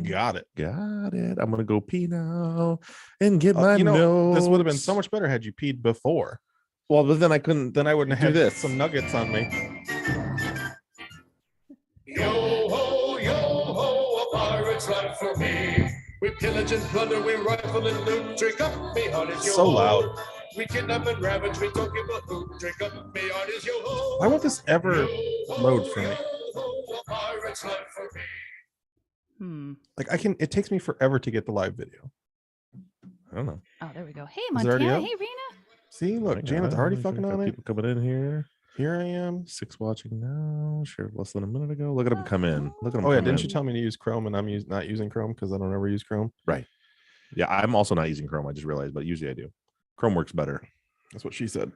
Got it. Got it. I'm gonna go pee now and get my notes. This would have been so much better had you peed before. Well, but then I couldn't. Then I wouldn't do have this. some nuggets on me. Yo ho, a pirate's life for me. We pillage and plunder, we rifle and loot. Drink up, me heart is yo So loud. We kidnap and ravage, we don't give a hoot. Drink up, me heart is yo ho. Why won't this ever load for me? A pirate's life for me. Like it takes me forever to get the live video. I don't know. Oh, there we go. Hey, Is it already Montana. up? Hey, Rena. See, look, Janet's already fucking on it. People coming in here. Here I am. 6 watching now. Sure, less than a minute ago. Look at them come in. Look at them. Oh yeah, come didn't in. you tell me to use Chrome and I'm not using Chrome because I don't ever use Chrome? Right. Yeah, I'm also not using Chrome. I just realized, but usually I do. Chrome works better. That's what she said.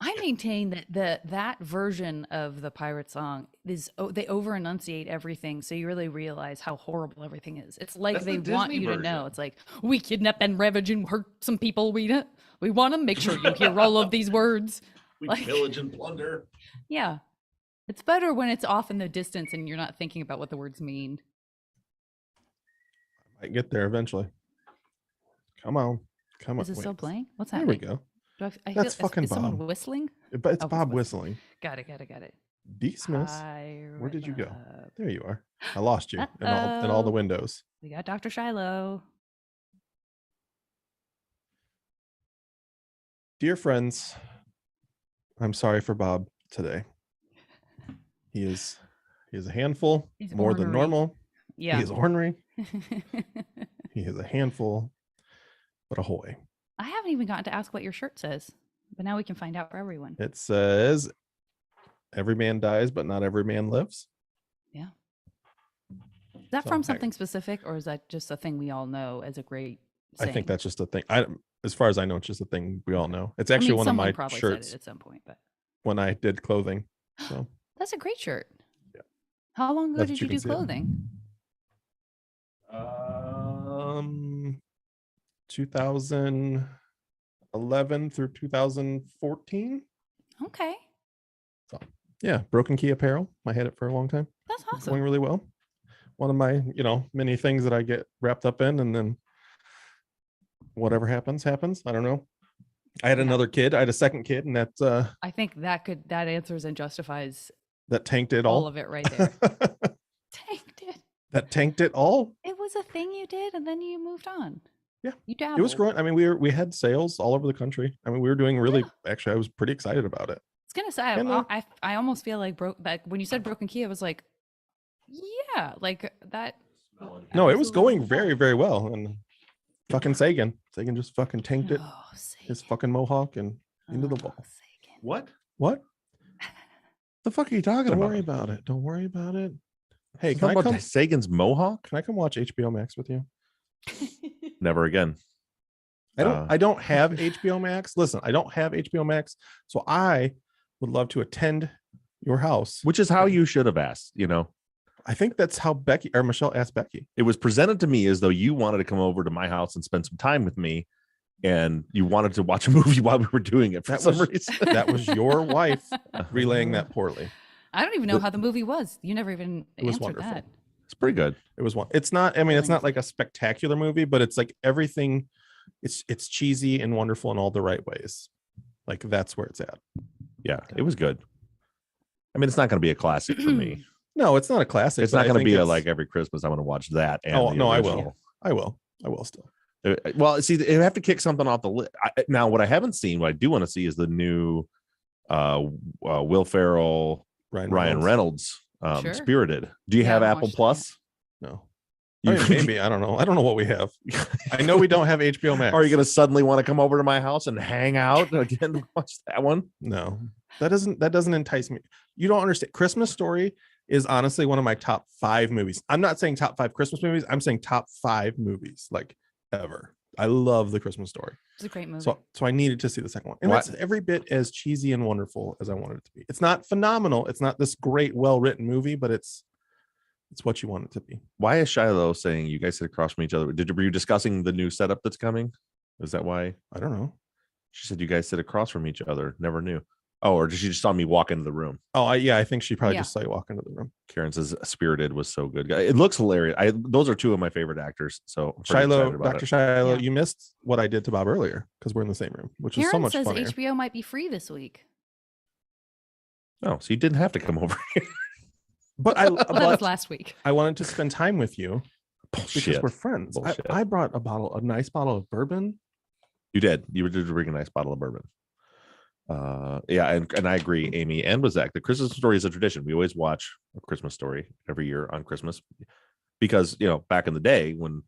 I maintain that that version of the pirate song is they over enunciate everything, so you really realize how horrible everything is. It's like That's they the want Disney you to know. version. It's like, we kidnap and ravage and hurt some people. We want to make sure you hear all of these words. We Like- pillage and plunder. Yeah, it's better when it's off in the distance and you're not thinking about what the words mean. I get there eventually. Come on. Is it still playing? What's There happening? we go. I That's feel, fucking is someone Bob. whistling? But it's Oh, Bob it's whistling. Got it. Dismiss. Pirate Where did you go? Love. There you are. I lost you in all the windows. We got Dr. Shiloh. Dear friends, I'm sorry for Bob today. He is a handful, He's more than ornery. normal. Yeah. He is ornery. He is a handful, but ahoy. I haven't even gotten to ask what your shirt says, but now we can find out for everyone. It says, every man dies, but not every man lives. Yeah. Is that So, from something specific, or is that just a thing we all know as a great saying? I think that's just a thing. As far as I know, it's just a thing we all know. It's I actually mean, one of someone my probably shirts said it at some point, but when I did clothing. So that's a great shirt. Yeah. How long ago That's did what you you do can see it. clothing? 2011 through 2014. Okay, Yeah, Broken Key Apparel. I had it for a long time. that's It's awesome. going really well. One of my, many things that I get wrapped up in, and then whatever happens. I don't know. I had another kid. I had a second kid, and that I think that answers and justifies that tanked it all all. of it right there. Tanked it. That tanked it all. It was a thing you did, and then you moved on. Yeah. You dabbled. It was growing. I mean, we had sales all over the country. I mean, we were doing really. Actually, I was pretty excited about it. I was gonna say, And, I almost feel like when you said Broken Key, I was like, yeah, like that. No, it was absolutely. going very, very well. And fucking Sagan just fucking tanked it. Oh, Sagan. His fucking mohawk and into the Oh, wall. Sagan. What? The fuck are you talking Don't about? worry about it. Don't worry about it. Hey, Talking can I about come? Sagan's mohawk? Can I come watch HBO Max with you? Never again. I don't have HBO Max. Listen, I don't have HBO Max, so I would love to attend your house. Which is how you should have asked. I think that's how Becky or Michelle asked Becky. It was presented to me as though you wanted to come over to my house and spend some time with me, and you wanted to watch a movie while we were doing it for That some was- reason. That was your wife relaying that poorly. I don't even know how the movie was. You never even It was answered wonderful. that. It's pretty good. It was one. It's not. I mean, it's not like a spectacular movie, but it's like everything. It's cheesy and wonderful in all the right ways. Like that's where it's at. Yeah, it was good. I mean, it's not going to be a classic for me. No, it's not a classic. It's but not I going to think be it's- like every Christmas I'm going to watch that. And Oh the no, I original. will. I will still. Well, see, they have to kick something off the list. Now, what I haven't seen, what I do want to see is the new Will Ferrell, Ryan Reynolds, Sure. Spirited. Do you Yeah, I have haven't Apple watched that Plus? No. I mean, maybe I don't know. I don't know what we have. I know we don't have HBO Max. Are you going to suddenly want to come over to my house and hang out again to watch that one? No, that doesn't entice me. You don't understand. Christmas Story is honestly one of my top 5 movies. I'm not saying top 5 Christmas movies. I'm saying top 5 movies like ever. I love the Christmas Story. It's a great movie. So I needed to see the second one. And that's every bit as cheesy and wonderful as I wanted it to be. It's not phenomenal. It's not this great, well-written movie, but it's what you want it to be. Why is Shiloh saying you guys sit across from each other? Were you discussing the new setup that's coming? Is that why? I don't know. She said you guys sit across from each other. Never knew. Oh, or she just saw me walk into the room. Oh, I think she probably just saw you walk into the room. Karen says Spirited was so good. It looks hilarious. Those are two of my favorite actors. So Shiloh, Dr. Shiloh, you missed what I did to Bob earlier because we're in the same room, which is so much says funnier. HBO might be free this week. Oh, so you didn't have to come over here. But that was last week. I wanted to spend time with you because we're friends. I brought a nice bottle of bourbon. You did. You did bring a nice bottle of bourbon. And I agree, Amy and with Zach. The Christmas Story is a tradition. We always watch A Christmas Story every year on Christmas because, back in the day when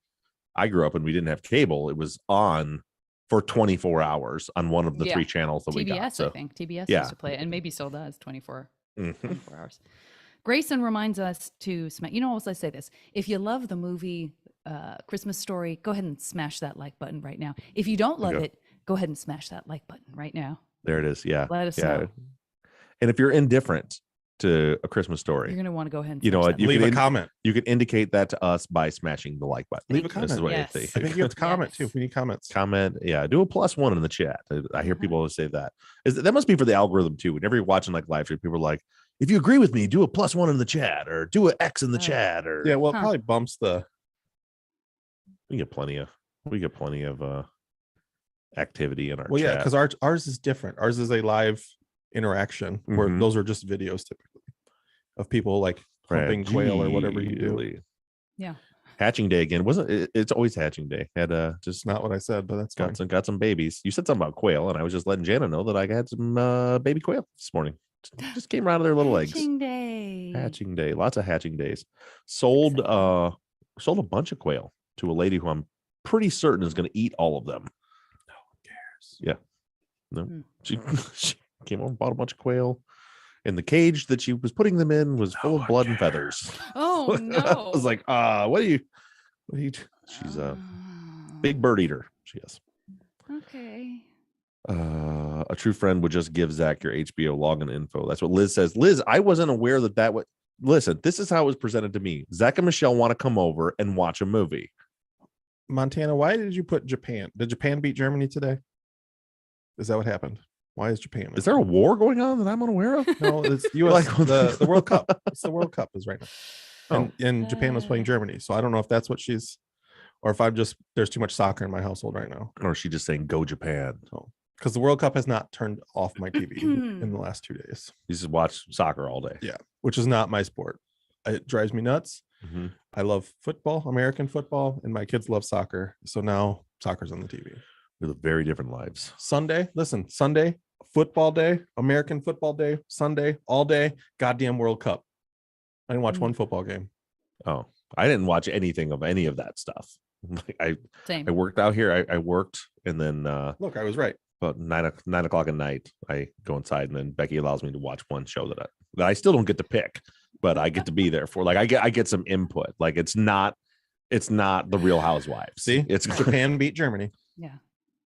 I grew up and we didn't have cable, it was on for 24 hours on one of the three channels that we got. So, I think TBS used to play it, and maybe still does 24 hours. Grayson reminds us to smash. I say this: if you love the movie Christmas Story, go ahead and smash that like button right now. If you don't love it, go ahead and smash that like button right now. There it is. Yeah. Let us know. And if you're indifferent to A Christmas Story, you're going to want to go ahead and leave a comment. You can indicate that to us by smashing the like button. Leave a comment. Yes. I think you have to comment too. We need comments. Comment. Yeah. Do a +1 in the chat. I hear people always say that. That must be for the algorithm too. Whenever you're watching like live stream, people are like, if you agree with me, do a +1 in the chat or do an X in the chat. Or it probably bumps the. We get plenty of activity in our chat. Yeah, because ours is different. Ours is a live interaction where those are just videos typically of people like humping quail or whatever you do. Yeah. Hatching day again. It's always hatching day. Had just not what I said, but that's got some babies. You said something about quail, and I was just letting Jana know that I had some baby quail this morning. Just came out of their little hatching eggs. Hatching day. Lots of hatching days. Sold a bunch of quail to a lady who I'm pretty certain is going to eat all of them. No one cares. Yeah. No. She came over and bought a bunch of quail. And the cage that she was putting them in was full of blood and feathers. Oh no. I was like, what are you she's a big bird eater. She is. Okay. A true friend would just give Zach your HBO login info. That's what Liz says. Liz, I wasn't aware that would listen. This is how it was presented to me. Zach and Michelle want to come over and watch a movie. Montana, why did you put Japan? Did Japan beat Germany today? Is that what happened? Why is Japan? Is there a war going on that I'm unaware of? No, it's US, the World Cup. It's the World Cup is right now. And Japan was playing Germany. So I don't know if that's what she's, or if there's too much soccer in my household right now. Or is she just saying go Japan? Oh, because the World Cup has not turned off my TV in the last 2 days. You just watch soccer all day. Yeah, which is not my sport. It drives me nuts. Mm-hmm. I love football, American football, and my kids love soccer. So now soccer's on the TV. We live very different lives. Sunday, football day, American football day, Sunday, all day, goddamn World Cup. I didn't watch one football game. Oh, I didn't watch anything of any of that stuff. I worked out here. I worked, and then look, I was right. About 9 o'clock at night, I go inside, and then Becky allows me to watch one show that I still don't get to pick, but I get to be there for. Like I get some input. Like it's not the Real Housewives. See, it's Japan beat Germany. Yeah,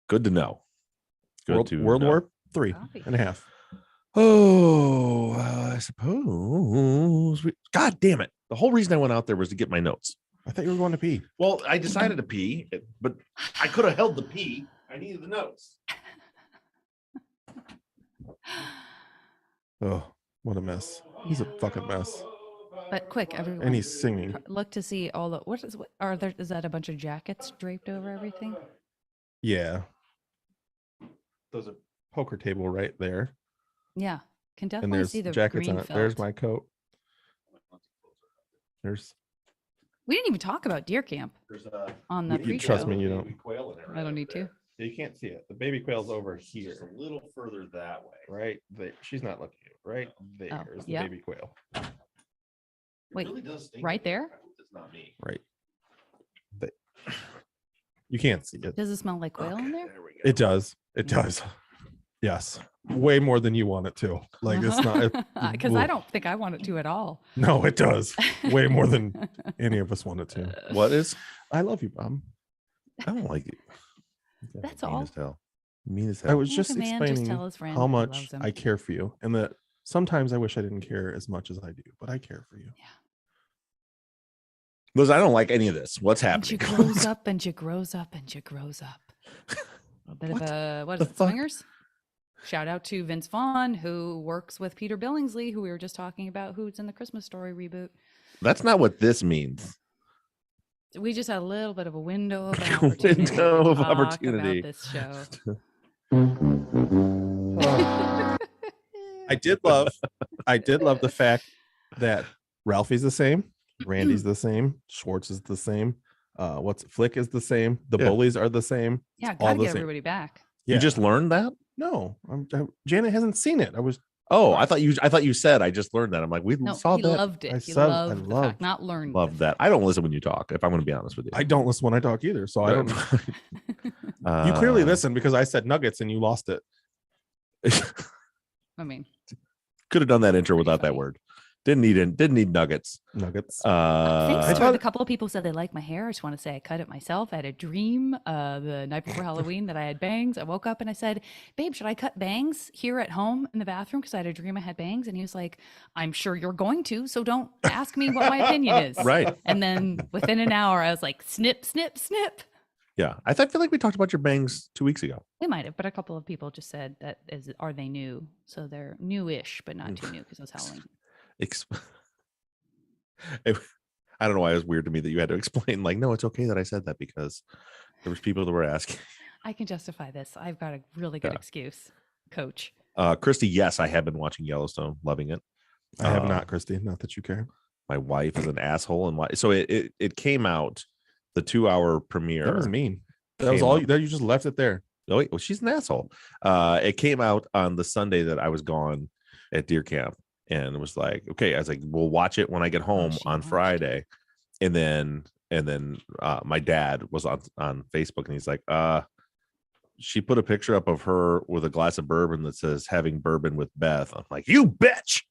good to know. World War III and a half. Oh, I suppose. God damn it! The whole reason I went out there was to get my notes. I thought you were going to pee. Well, I decided to pee, but I could have held the pee. I needed the notes. Oh, what a mess. He's a fucking mess. But quick, everyone. And he's singing. Look to see all the is that a bunch of jackets draped over everything? Yeah. There's a poker table right there. Yeah. Can And definitely there's see the jackets green on it. felt. There's my coat. We didn't even talk about deer camp on the pre-show. Trust me, you don't. I don't need to. You can't see it. The baby quail's over here. Just a little further that way. Right there. She's not looking at it. Right there is the baby quail. Wait, right there? It's not me. Right. You can't see it. Does it smell like quail in there? We go. It does. It does. Yes. Way more than you want it to. Like it's not. Because I don't think I want it to at all. No, it does. Way more than any of us want it to. What is? I love you, Mom. I don't like it. That's mean all. As hell. Mean as hell. I was Let just a man explaining tell his friend how he much loves him. I care for you, and that sometimes I wish I didn't care as much as I do, but I care for you. Yeah. Liz, I don't like any of this. What's And happening? she grows up and she grows up and she grows up. A bit of a, what is it, fuck? swingers? Shout out to Vince Vaughn, who works with Peter Billingsley, who we were just talking about, who's in the Christmas Story reboot. That's not what this means. We just had a little bit of a window of an opportunity Window to of talk opportunity. about this show. I did love the fact that Ralphie's the same, Randy's the same, Schwartz is the same, Flick is the same, the bullies are the same. Yeah, all gotta the get same. everybody back. Yeah. You just learned that? No, Janet hasn't seen it. I thought you said I just learned that. I'm like, we No, saw he that. loved it. He loved the fact, not learned. Love that. I don't listen when you talk, if I'm going to be honest with you. I don't listen when I talk either, so I don't. You clearly listen because I said nuggets and you lost it. I mean, could have done that intro without that funny. word. Didn't need nuggets. Nuggets. thanks to a couple of people said they like my hair. I just want to say I cut it myself. I had a dream the night before Halloween that I had bangs. I woke up and I said, babe, should I cut bangs here at home in the bathroom? Because I had a dream I had bangs. And he was like, I'm sure you're going to, so don't ask me what my opinion is. Right. And then within an hour, I was like, snip, snip, snip. Yeah. I feel like we talked about your bangs 2 weeks ago. We might have, but a couple of people just said are they new? So they're newish, but not too new because it was Halloween. I don't know why it was weird to me that you had to explain, like, no, it's okay that I said that because there was people that were asking. I can justify this. I've got a really good excuse, coach. Christy, yes, I have been watching Yellowstone, loving it. I have not, Christy. Not that you care. My wife is an asshole, and so it came out, the 2-hour premiere. That was mean. That was all. You just left it there. Oh, well, she's an asshole. It came out on the Sunday that I was gone at deer camp. And it was like, okay, I was like, we'll watch it when I get home on Friday. And then my dad was on Facebook and he's like, she put a picture up of her with a glass of bourbon that says having bourbon with Beth. I'm like, you bitch.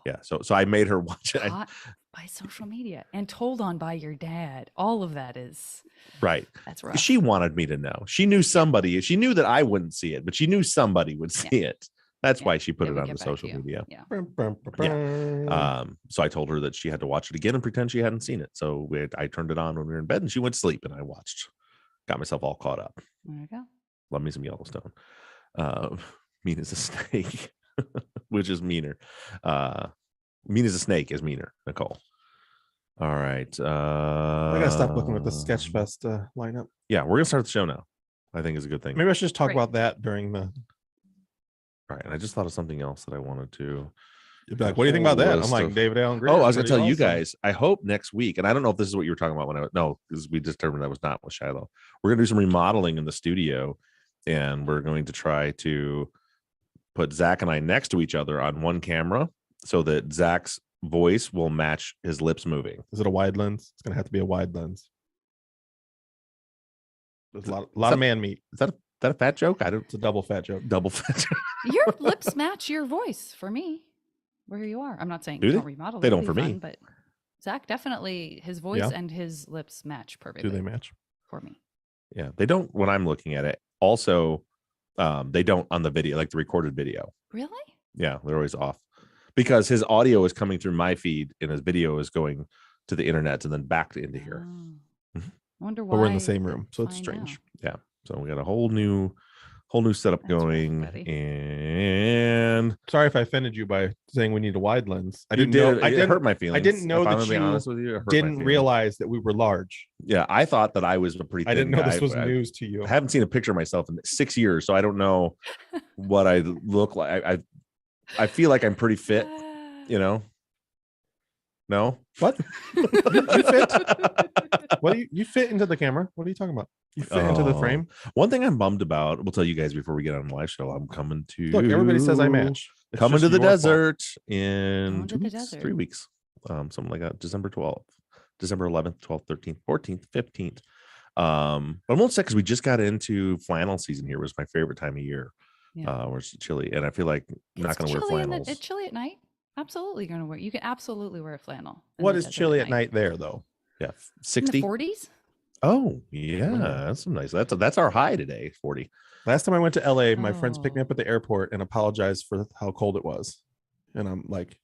Yeah. So I made her watch it. By social media and told on by your dad. All of that is right. That's right. She wanted me to know. She knew somebody. She knew that I wouldn't see it, but she knew somebody would see it. That's why she put it on the social media. Yeah. So I told her that she had to watch it again and pretend she hadn't seen it. So I turned it on when we were in bed and she went to sleep and I watched, got myself all caught up. There you go. Love me some Yellowstone. Mean as a snake, which is meaner. Mean as a snake is meaner, Nicole. All right. I gotta stop looking at the Sketchfest lineup. Yeah, we're gonna start the show now. I think is a good thing. Maybe I should just talk about that during the. Right, and I just thought of something else that I wanted to. You'd be like, what do you think about that? I'm like, David Allen Greer. Oh, I was gonna tell you guys. I hope next week, and I don't know if this is what you were talking about because we determined I was not with Shiloh. We're gonna do some remodeling in the studio, and we're going to try to put Zach and I next to each other on one camera so that Zach's voice will match his lips moving. Is it a wide lens? It's gonna have to be a wide lens. There's a lot of man meat. Is that a fat joke? It's a double fat joke. Double fat joke. Your lips match your voice for me, where you are. I'm not saying Do don't they? remodel. They It'll don't be for me. fun, but Zach definitely his voice and his lips match perfectly. Do they match for me? Yeah, they don't when I'm looking at it. Also, they don't on the video, like the recorded video. Really? Yeah, they're always off because his audio is coming through my feed and his video is going to the internet and then back into here. I wonder why. But we're in the same room, so it's strange. Yeah, so we got a whole new setup going. And sorry if I offended you by saying we need a wide lens. I didn't know. I didn't hurt my feelings. I didn't know that you be honest with you, didn't realize that we were large. Yeah, I thought that I was a pretty. I didn't know guy. this was news to you. I haven't seen a picture of myself in 6 years, so I don't know what I look like. I feel like I'm pretty fit, you know. No, what? you fit? What you fit into the camera? What are you talking about? You fit into the frame. One thing I'm bummed about. We'll tell you guys before we get on the live show. I'm coming to. Look, everybody says I match. It's coming to the desert in 2 weeks, 3 weeks, something like that. December 12th, December 11th, 12th, 13th, 14th, 15th. But I won't say because we just got into flannel season here. It was my favorite time of year. Yeah. Where it's chilly, and I feel like I'm not going to wear flannels. It's chilly at night. Absolutely going to wear. You can absolutely wear a flannel. What is chilly at night there though? Yeah, 60, 40s. Oh yeah, that's some nice. That's our high today. 40. Last time I went to LA, my friends picked me up at the airport and apologized for how cold it was, and I'm like,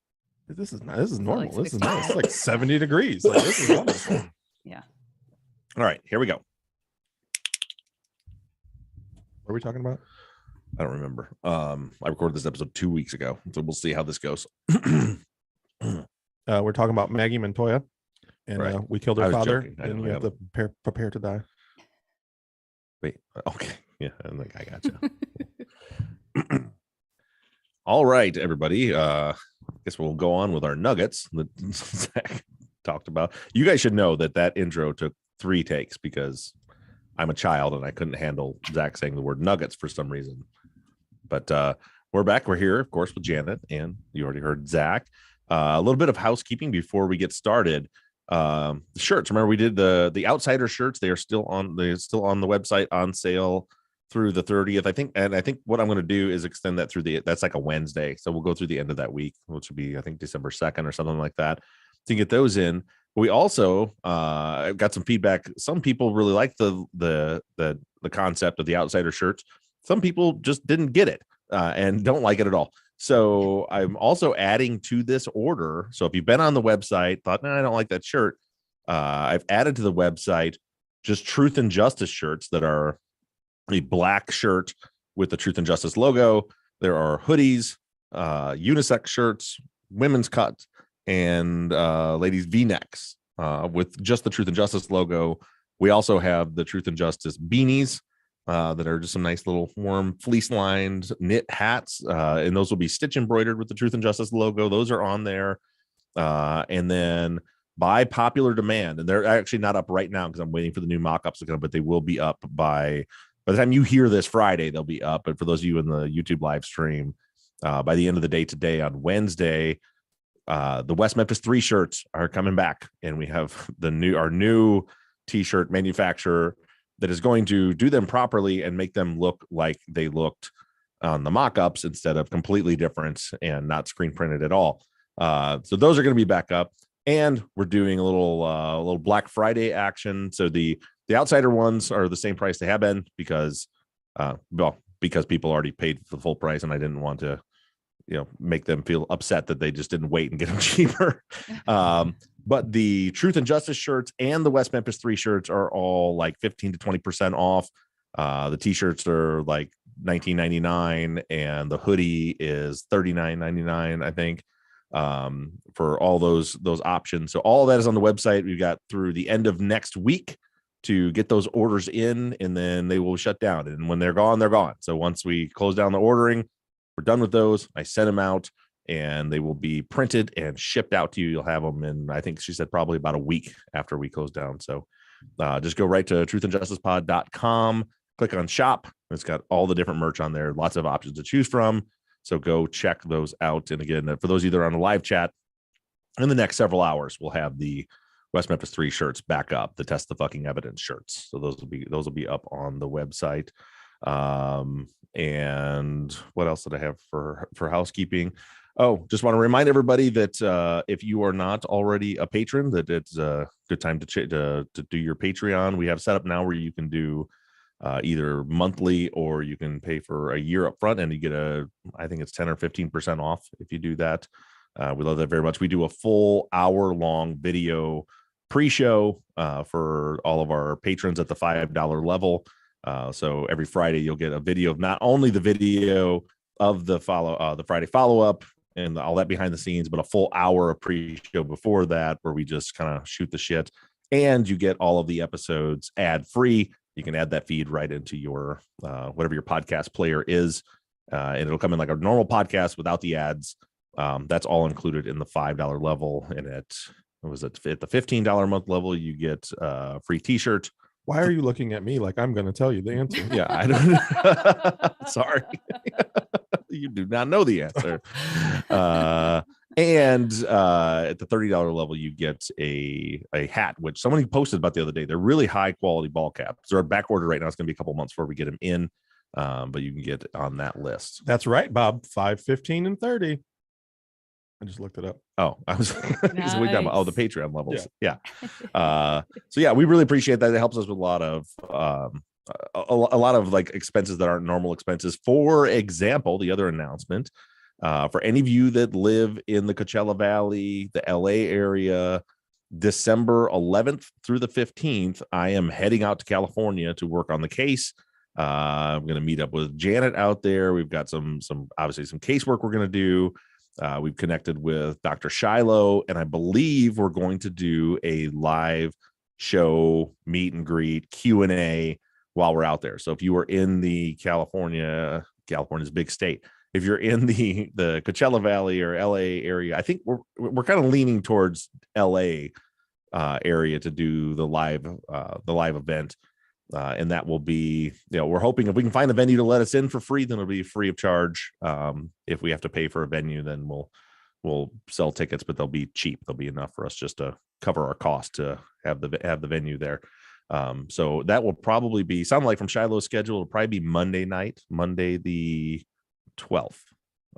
"This is normal. Like this is nice. It's like 70 degrees. Like, this is wonderful." Yeah. All right, here we go. What are we talking about? I don't remember. I recorded this episode 2 weeks ago, so we'll see how this goes. We're talking about Maggie Montoya, and Right. we killed I her was father, joking. I and know, you I have to prepare to die. Wait, okay. Yeah, I think I gotcha. All right, everybody. Guess we'll go on with our nuggets that Zach talked about. You guys should know that intro took 3 takes because I'm a child and I couldn't handle Zach saying the word nuggets for some reason. But we're back. We're here, of course, with Janet, and you already heard Zach. A little bit of housekeeping before we get started. The shirts. Remember, we did the Outsider shirts. They're still on the website on sale through the 30th, I think. And I think what I'm going to do is extend that through that's like a Wednesday. So we'll go through the end of that week, which would be, I think, December 2nd or something like that, to get those in. We also got some feedback. Some people really like the concept of the Outsider shirts. Some people just didn't get it and don't like it at all. So I'm also adding to this order. So if you've been on the website, thought, no, I don't like that shirt, I've added to the website just Truth and Justice shirts that are a black shirt with the Truth and Justice logo. There are hoodies, unisex shirts, women's cut, and ladies V-necks with just the Truth and Justice logo. We also have the Truth and Justice beanies that are just some nice little warm fleece lined knit hats, and those will be stitch embroidered with the Truth and Justice logo. Those are on there. And then by popular demand, and they're actually not up right now because I'm waiting for the new mock-ups to come, but they will be up by the time you hear this Friday, they'll be up. But for those of you in the YouTube live stream, by the end of the day today on Wednesday, the West Memphis 3 shirts are coming back, and we have our new t-shirt manufacturer that is going to do them properly and make them look like they looked on the mock-ups instead of completely different and not screen printed at all. So those are going to be back up, and we're doing a little Black Friday action. So the Outsider ones are the same price they have been because people already paid the full price, and I didn't want to make them feel upset that they just didn't wait and get them cheaper. But the Truth and Justice shirts and the West Memphis 3 shirts are all like 15 to 20% off. The t-shirts are like $19.99, and the hoodie is $39.99, I think, for all those options. So all of that is on the website. We've got through the end of next week to get those orders in, and then they will shut down. And when they're gone, they're gone. So once we close down the ordering, we're done with those. I sent them out, and they will be printed and shipped out to you. You'll have them in, I think she said, probably about a week after we close down. So just go right to truthandjusticepod.com, click on shop. It's got all the different merch on there, lots of options to choose from. So go check those out. And again, for those either on the live chat, in the next several hours, we'll have the West Memphis 3 shirts back up, the Test the Fucking Evidence shirts. So those will be up on the website. And what else did I have for housekeeping? Oh, just want to remind everybody that if you are not already a patron, that it's a good time to do your Patreon. We have set up now where you can do either monthly, or you can pay for a year up front, and you get I think it's 10 or 15% off if you do that. We love that very much. We do a full hour-long video pre-show for all of our patrons at the $5 level. So every Friday you'll get a video of not only the video of the Friday follow-up and all that behind the scenes, but a full hour of pre-show before that where we just kind of shoot the shit, and you get all of the episodes ad-free. You can add that feed right into your whatever your podcast player is, and it'll come in like a normal podcast without the ads. That's all included in the $5 level, and at the $15 a month level you get a free t-shirt. Why are you looking at me like I'm going to tell you the answer? Yeah, I don't. Sorry. You do not know the answer. And at the $30 level, you get a hat, which somebody posted about the other day. They're really high quality ball caps. They're back order right now. It's going to be a couple months before we get them in, but you can get on that list. That's right, Bob. 5, 15, and 30. I just looked it up. Oh, I was Nice. we talking about the Patreon levels. Yeah. So yeah, we really appreciate that. It helps us with a lot of like expenses that aren't normal expenses. For example, the other announcement, for any of you that live in the Coachella Valley, the LA area, December 11th through the 15th, I am heading out to California to work on the case. I'm going to meet up with Janet out there. We've got some obviously some casework we're going to do. We've connected with Dr. Shiloh, and I believe we're going to do a live show meet and greet Q&A while we're out there. So if you are in the California's big state, if you're in the Coachella Valley or LA area, I think we're kind of leaning towards LA area to do the live event. And that will be, we're hoping if we can find a venue to let us in for free, then it'll be free of charge. If we have to pay for a venue, then we'll sell tickets, but they'll be cheap. They'll be enough for us just to cover our cost to have the venue there. So that will probably be, sound like from Shiloh's schedule, it'll probably be Monday night, Monday the 12th,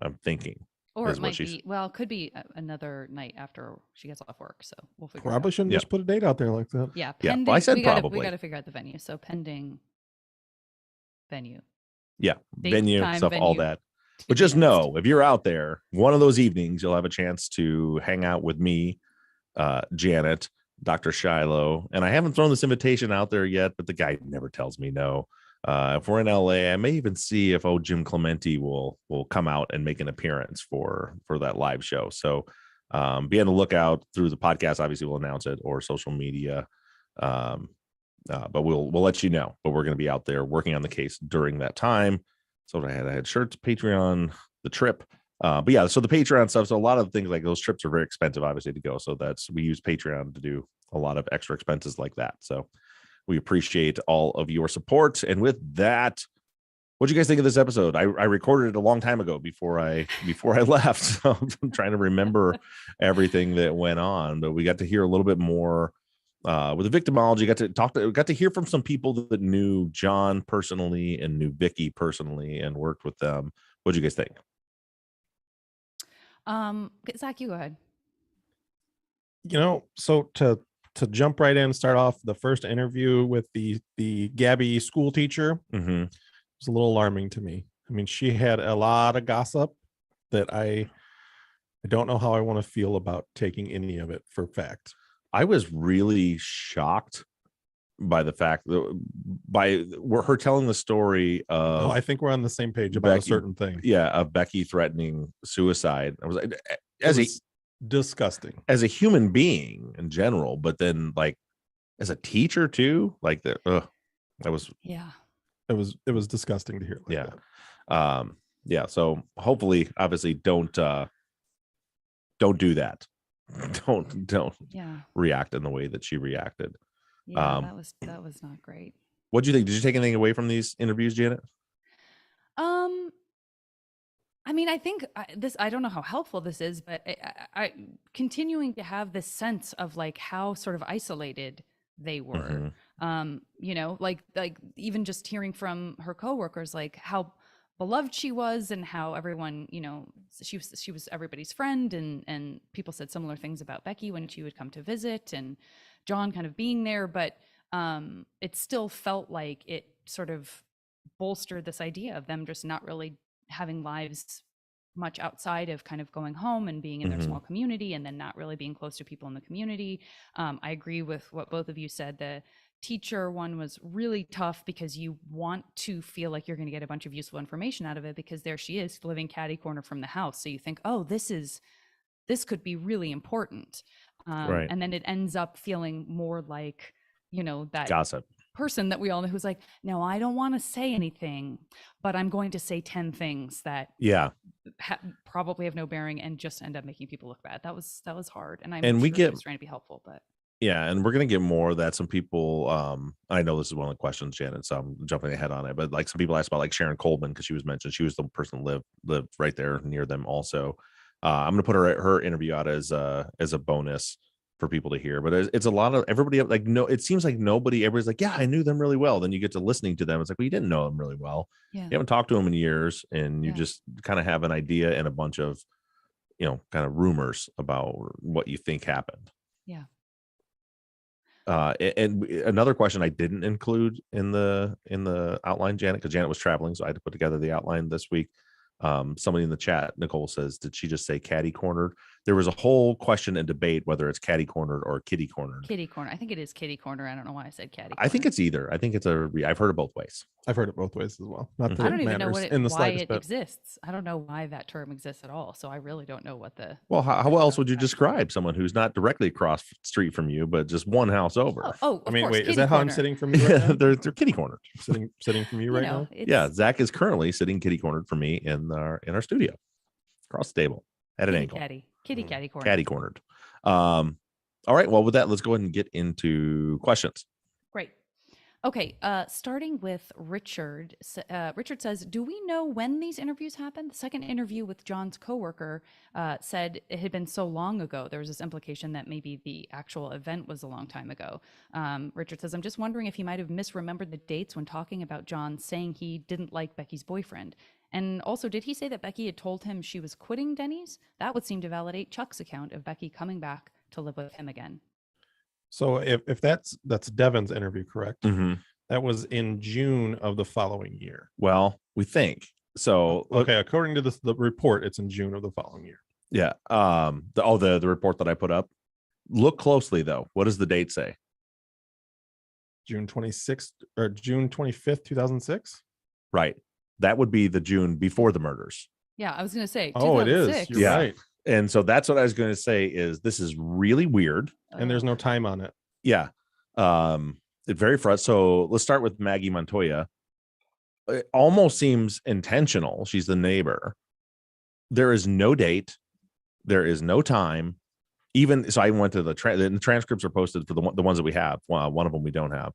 I'm thinking. Or it might be, well, it could be another night after she gets off work. So we'll figure probably shouldn't just put a date out there like that. Yeah. Pending, well, I said we probably. got to figure out the venue. So pending venue. Yeah. Date, venue, time, stuff, venue. all that. But just know, if you're out there, one of those evenings, you'll have a chance to hang out with me, Janet, Dr. Shiloh. And I haven't thrown this invitation out there yet, but the guy never tells me no. If we're in LA, I may even see if Jim Clemente will come out and make an appearance for that live show. So be on the lookout through the podcast. Obviously, we'll announce it, or social media. But we'll let you know. But we're going to be out there working on the case during that time. So I had shirts, Patreon, the trip. But yeah, so the Patreon stuff. So a lot of things like those trips are very expensive, obviously, to go. So we use Patreon to do a lot of extra expenses like that. So we appreciate all of your support. And with that, what do you guys think of this episode? I recorded it a long time ago before I left. So I'm trying to remember everything that went on, but we got to hear a little bit more with the victimology. Got to hear from some people that knew John personally and knew Vicky personally and worked with them. What do you guys think? Zach, you go ahead. So to jump right in and start off, the first interview with the Gabby school teacher was a little alarming to me. I mean, she had a lot of gossip that I don't know how I want to feel about taking any of it for fact. I was really shocked by the fact that her telling the story of, I think we're on the same page about a certain thing. Yeah, of Becky threatening suicide. I was like, disgusting as a human being in general, but then like as a teacher too, like that was it was disgusting to hear. That. So hopefully, obviously, don't do that. Don't react in the way that she reacted. That was not great. What do you think? Did you take anything away from these interviews, Janet? I mean, I think I don't know how helpful this is, but I continuing to have this sense of like how sort of isolated they were. Like even just hearing from her coworkers, like how beloved she was and how everyone, she was everybody's friend, and people said similar things about Becky when she would come to visit, and John kind of being there, but it still felt like it sort of bolstered this idea of them just not really having lives much outside of kind of going home and being in their small community, and then not really being close to people in the community. I agree with what both of you said. The teacher one was really tough because you want to feel like you're going to get a bunch of useful information out of it, because there she is living catty corner from the house. So you think, oh, this could be really important. Right. And then it ends up feeling more like, that gossip person that we all know who's like, no, I don't want to say anything, but I'm going to say 10 things that probably have no bearing and just end up making people look bad. That was hard. And she was trying to be helpful, but and we're going to get more of that. Some people, I know this is one of the questions, Janet, so I'm jumping ahead on it, but like some people asked about like Sharon Coleman, because she was mentioned. She was the person that lived right there near them also. I'm going to put her interview out as a bonus for people to hear, but it's a lot of everybody like, no, it seems like everybody's like, yeah, I knew them really well. Then you get to listening to them. It's like, well, you didn't know them really well. You haven't talked to them in years, and you just kind of have an idea and a bunch of, kind of rumors about what you think happened. And another question I didn't include in the outline, Janet, because Janet was traveling, so I had to put together the outline this week. Somebody in the chat, Nicole, says, did she just say catty cornered? there was a whole question and debate whether it's catty cornered or kitty cornered. Kitty corner. I think it is kitty corner. I don't know why I said catty corner. I think it's either. I think it's I've heard it both ways. I've heard it both ways as well. Not that I it don't even know matters in the why slightest it bit. exists. I don't know why that term exists at all. So I really don't know what the. Well, how else would you describe someone who's not directly across the street from you, but just one house over? Oh, I mean, course, wait, is kitty that how I'm corner. sitting from you right now? they're kitty cornered. sitting from you right now? Yeah, Zach is currently sitting kitty cornered for me in our studio, across the table at an angle. Kitty corner. Catty cornered. All right. Well, with that, let's go ahead and get into questions. Great. Okay. Starting with Richard. Richard says, "Do we know when these interviews happened? The second interview with John's coworker said it had been so long ago. There was this implication that maybe the actual event was a long time ago." Richard says, "I'm just wondering if he might have misremembered the dates when talking about John saying he didn't like Becky's boyfriend. And also, did he say that Becky had told him she was quitting Denny's? That would seem to validate Chuck's account of Becky coming back to live with him again." So if that's Devin's interview, correct? Mm-hmm. That was in June of the following year. Well, we think so. Okay, according to the report, it's in June of the following year. Yeah. The report that I put up. Look closely though. What does the date say? June 26th or June 25th, 2006. Right. That would be the June before the murders. Yeah, I was going to say. Oh, it is. 2006. You're Yeah. right. And so that's what I was going to say is this is really weird. And there's no time on it. Yeah. It's very frustrating. So let's start with Maggie Montoya. It almost seems intentional. She's the neighbor. There is no date. There is no time. Even so, I went to the transcripts are posted for the ones that we have. One of them we don't have.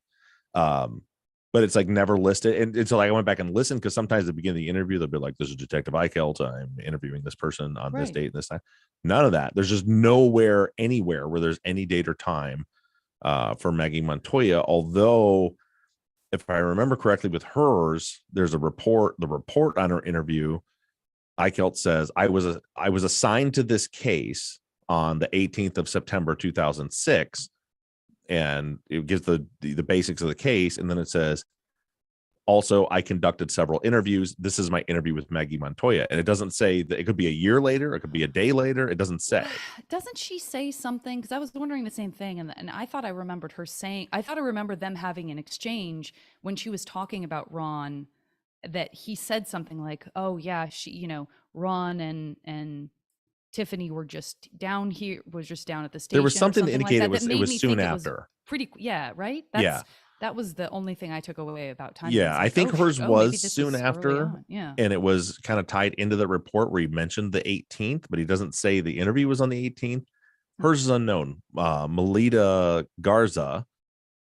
But it's like never listed. And so I went back and listened because sometimes at the beginning of the interview, they'll be like, "This is Detective Eichelt. I'm interviewing this person on this date and this time." None of that. There's just nowhere, anywhere where there's any date or time for Maggie Montoya. Although, if I remember correctly, with hers, there's a report. The report on her interview, Eichelt says, I was assigned to this case on the 18th of September 2006. And it gives the basics of the case. And then it says, also, I conducted several interviews. This is my interview with Maggie Montoya. And it doesn't say that it could be a year later. It could be a day later. It doesn't say. Doesn't she say something? Because I was wondering the same thing. And I thought I remembered her saying, I thought I remembered them having an exchange when she was talking about Ron, that he said something like, "Oh yeah, Ron and Tiffany were just down here, was just down at the station." There was something to indicate like it was soon after. Right? That was the only thing I took away about time. Yeah, I think hers was soon after. Yeah. And it was kind of tied into the report where he mentioned the 18th, but he doesn't say the interview was on the 18th. Hers is unknown. Melita Garza,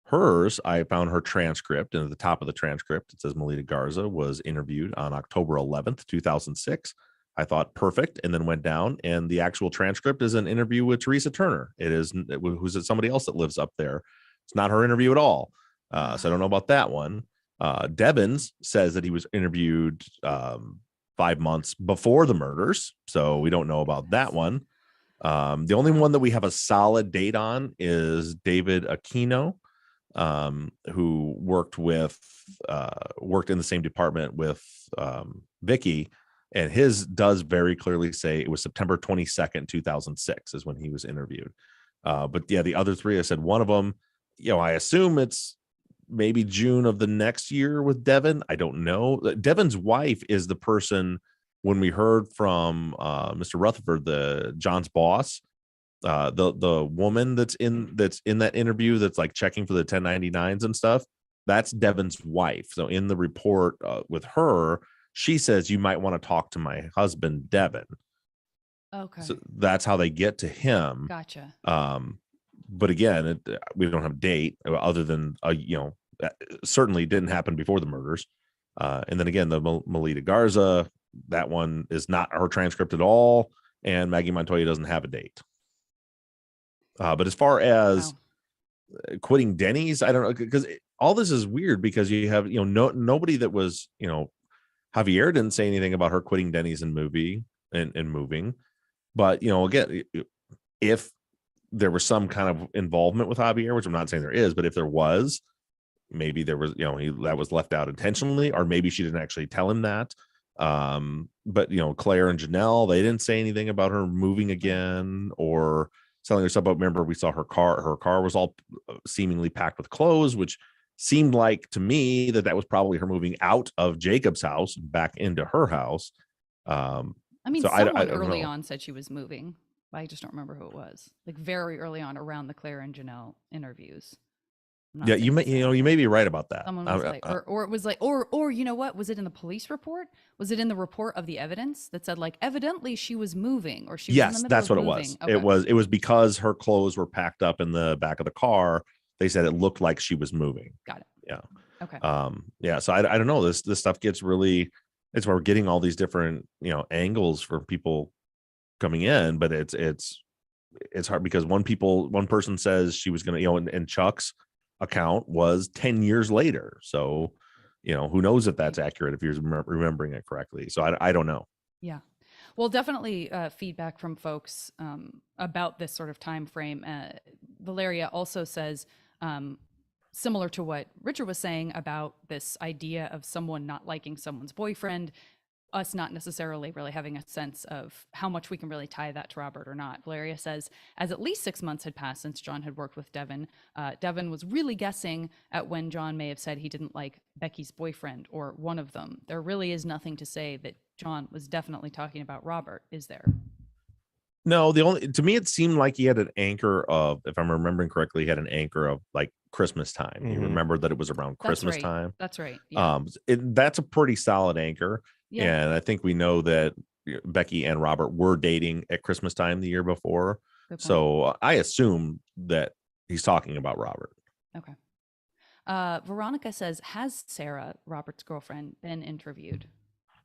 hers, I found her transcript, and at the top of the transcript, it says Melita Garza was interviewed on October 11th, 2006. I thought perfect, and then went down, and the actual transcript is an interview with Teresa Turner. Who's somebody else that lives up there. It's not her interview at all. So I don't know about that one. Devins says that he was interviewed 5 months before the murders, so we don't know about that one. The only one that we have a solid date on is David Aquino, who worked in the same department with Vicky. And his does very clearly say it was September 22nd, 2006 is when he was interviewed. But yeah, the other three, I said one of them, I assume it's maybe June of the next year with Devin. I don't know. Devin's wife is the person when we heard from Mr. Rutherford, John's boss, the woman that's in that interview that's like checking for the 1099s and stuff. That's Devin's wife. So in the report with her, she says, "You might want to talk to my husband, Devin." Okay. So that's how they get to him. Gotcha. But again, we don't have a date other than, certainly didn't happen before the murders. And then again, the Melita Garza, that one is not her transcript at all. And Maggie Montoya doesn't have a date. But as far as quitting Denny's, I don't know, because all this is weird because you have, nobody that was, Javier didn't say anything about her quitting Denny's and moving. But, again, if there was some kind of involvement with Javier, which I'm not saying there is, but if there was, maybe there was, that was left out intentionally, or maybe she didn't actually tell him that. But Claire and Janelle, they didn't say anything about her moving again or selling her stuff. But remember, we saw her car was all seemingly packed with clothes, which seemed like to me that was probably her moving out of Jacob's house back into her house. I mean, so someone I don't early know. on said she was moving. I just don't remember who it was. Like very early on, around the Claire and Janelle interviews. I'm not Yeah, saying you may it's them. you may be right about that. Someone was like, or it was like, or you know what? Was it in the police report? Was it in the report of the evidence that said like evidently she was moving or she was in the Yes, middle that's of what moving? it was. It was because her clothes were packed up in the back of the car. They said it looked like she was moving. Got it. Yeah. Okay. Yeah. So I don't know. This stuff gets really. It's where we're getting all these different angles for people coming in, but it's hard because one person says she was going to and Chuck's account was 10 years later. So who knows if that's accurate if you're remembering it correctly. So I don't know. Yeah. Well, definitely feedback from folks about this sort of time frame. Valeria also says, similar to what Richard was saying about this idea of someone not liking someone's boyfriend, us not necessarily really having a sense of how much we can really tie that to Robert or not. Valeria says, as at least 6 months had passed since John had worked with Devin, Devin was really guessing at when John may have said he didn't like Becky's boyfriend or one of them. There really is nothing to say that John was definitely talking about Robert, is there? No, to me it seemed like he had an anchor of, if I'm remembering correctly, he had an anchor of like Christmas time. Mm-hmm. He remembered that it was around Christmas time. That's right. Yeah. That's a pretty solid anchor. Yeah. And I think we know that Becky and Robert were dating at Christmas time the year before. So I assume that he's talking about Robert. Okay. Veronica says, has Sarah, Robert's girlfriend, been interviewed?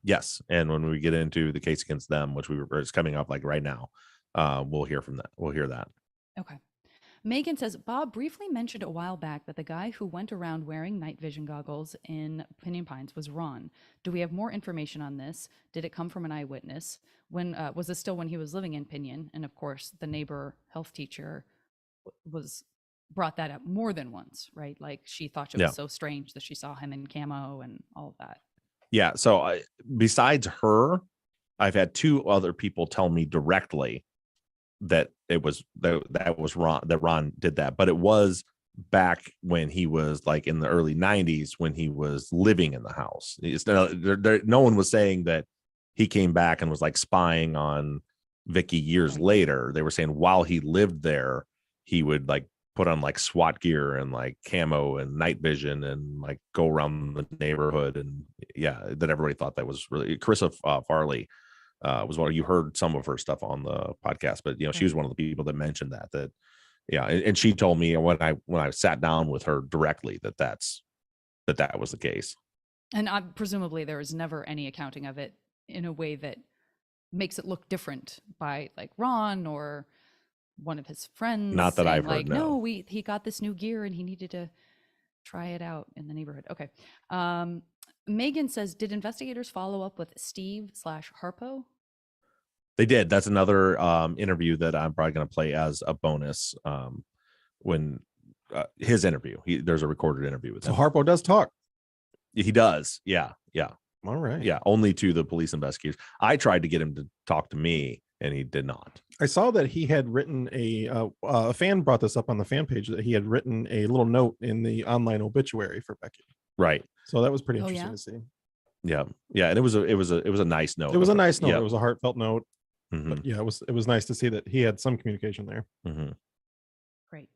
Yes. And when we get into the case against them, which is coming up like right now, we'll hear from that. We'll hear that. Okay. Megan says, Bob briefly mentioned a while back that the guy who went around wearing night vision goggles in Pinyon Pines was Ron. Do we have more information on this? Did it come from an eyewitness? When was this still when he was living in Pinyon? And of course, the neighbor health teacher brought that up more than once, right? Like she thought it was so strange that she saw him in camo and all of that. Yeah. So besides her, I've had two other people tell me directly that it was that was Ron, that Ron did that, but it was back when he was like in the early 90s when he was living in the house. No one was saying that he came back and was like spying on Vicky years later. They were saying while he lived there, he would like put on like SWAT gear and like camo and night vision and like go around the neighborhood. And that everybody thought that was really Carissa Farley was one. You heard some of her stuff on the podcast, but she was one of the people that mentioned that and she told me when I sat down with her directly that was the case. And presumably there was never any accounting of it in a way that makes it look different by like Ron or one of his friends. Not that I've like, heard. No, he got this new gear and he needed to try it out in the neighborhood. Okay. Megan says, did investigators follow up with Steve/Harpo? They did. That's another interview that I'm probably going to play as a bonus. When his interview, there's a recorded interview with him. So Harpo does talk. He does. Yeah. All right. Yeah. Only to the police investigators. I tried to get him to talk to me, and he did not. I saw that he had written a fan brought this up on the fan page that he had written a little note in the online obituary for Becky. Right. So that was pretty interesting to see. Yeah. And it was a nice note. It was a nice note. Yeah. It was a heartfelt note. Mm-hmm. But it was nice to see that he had some communication there. Mm-hmm. Great.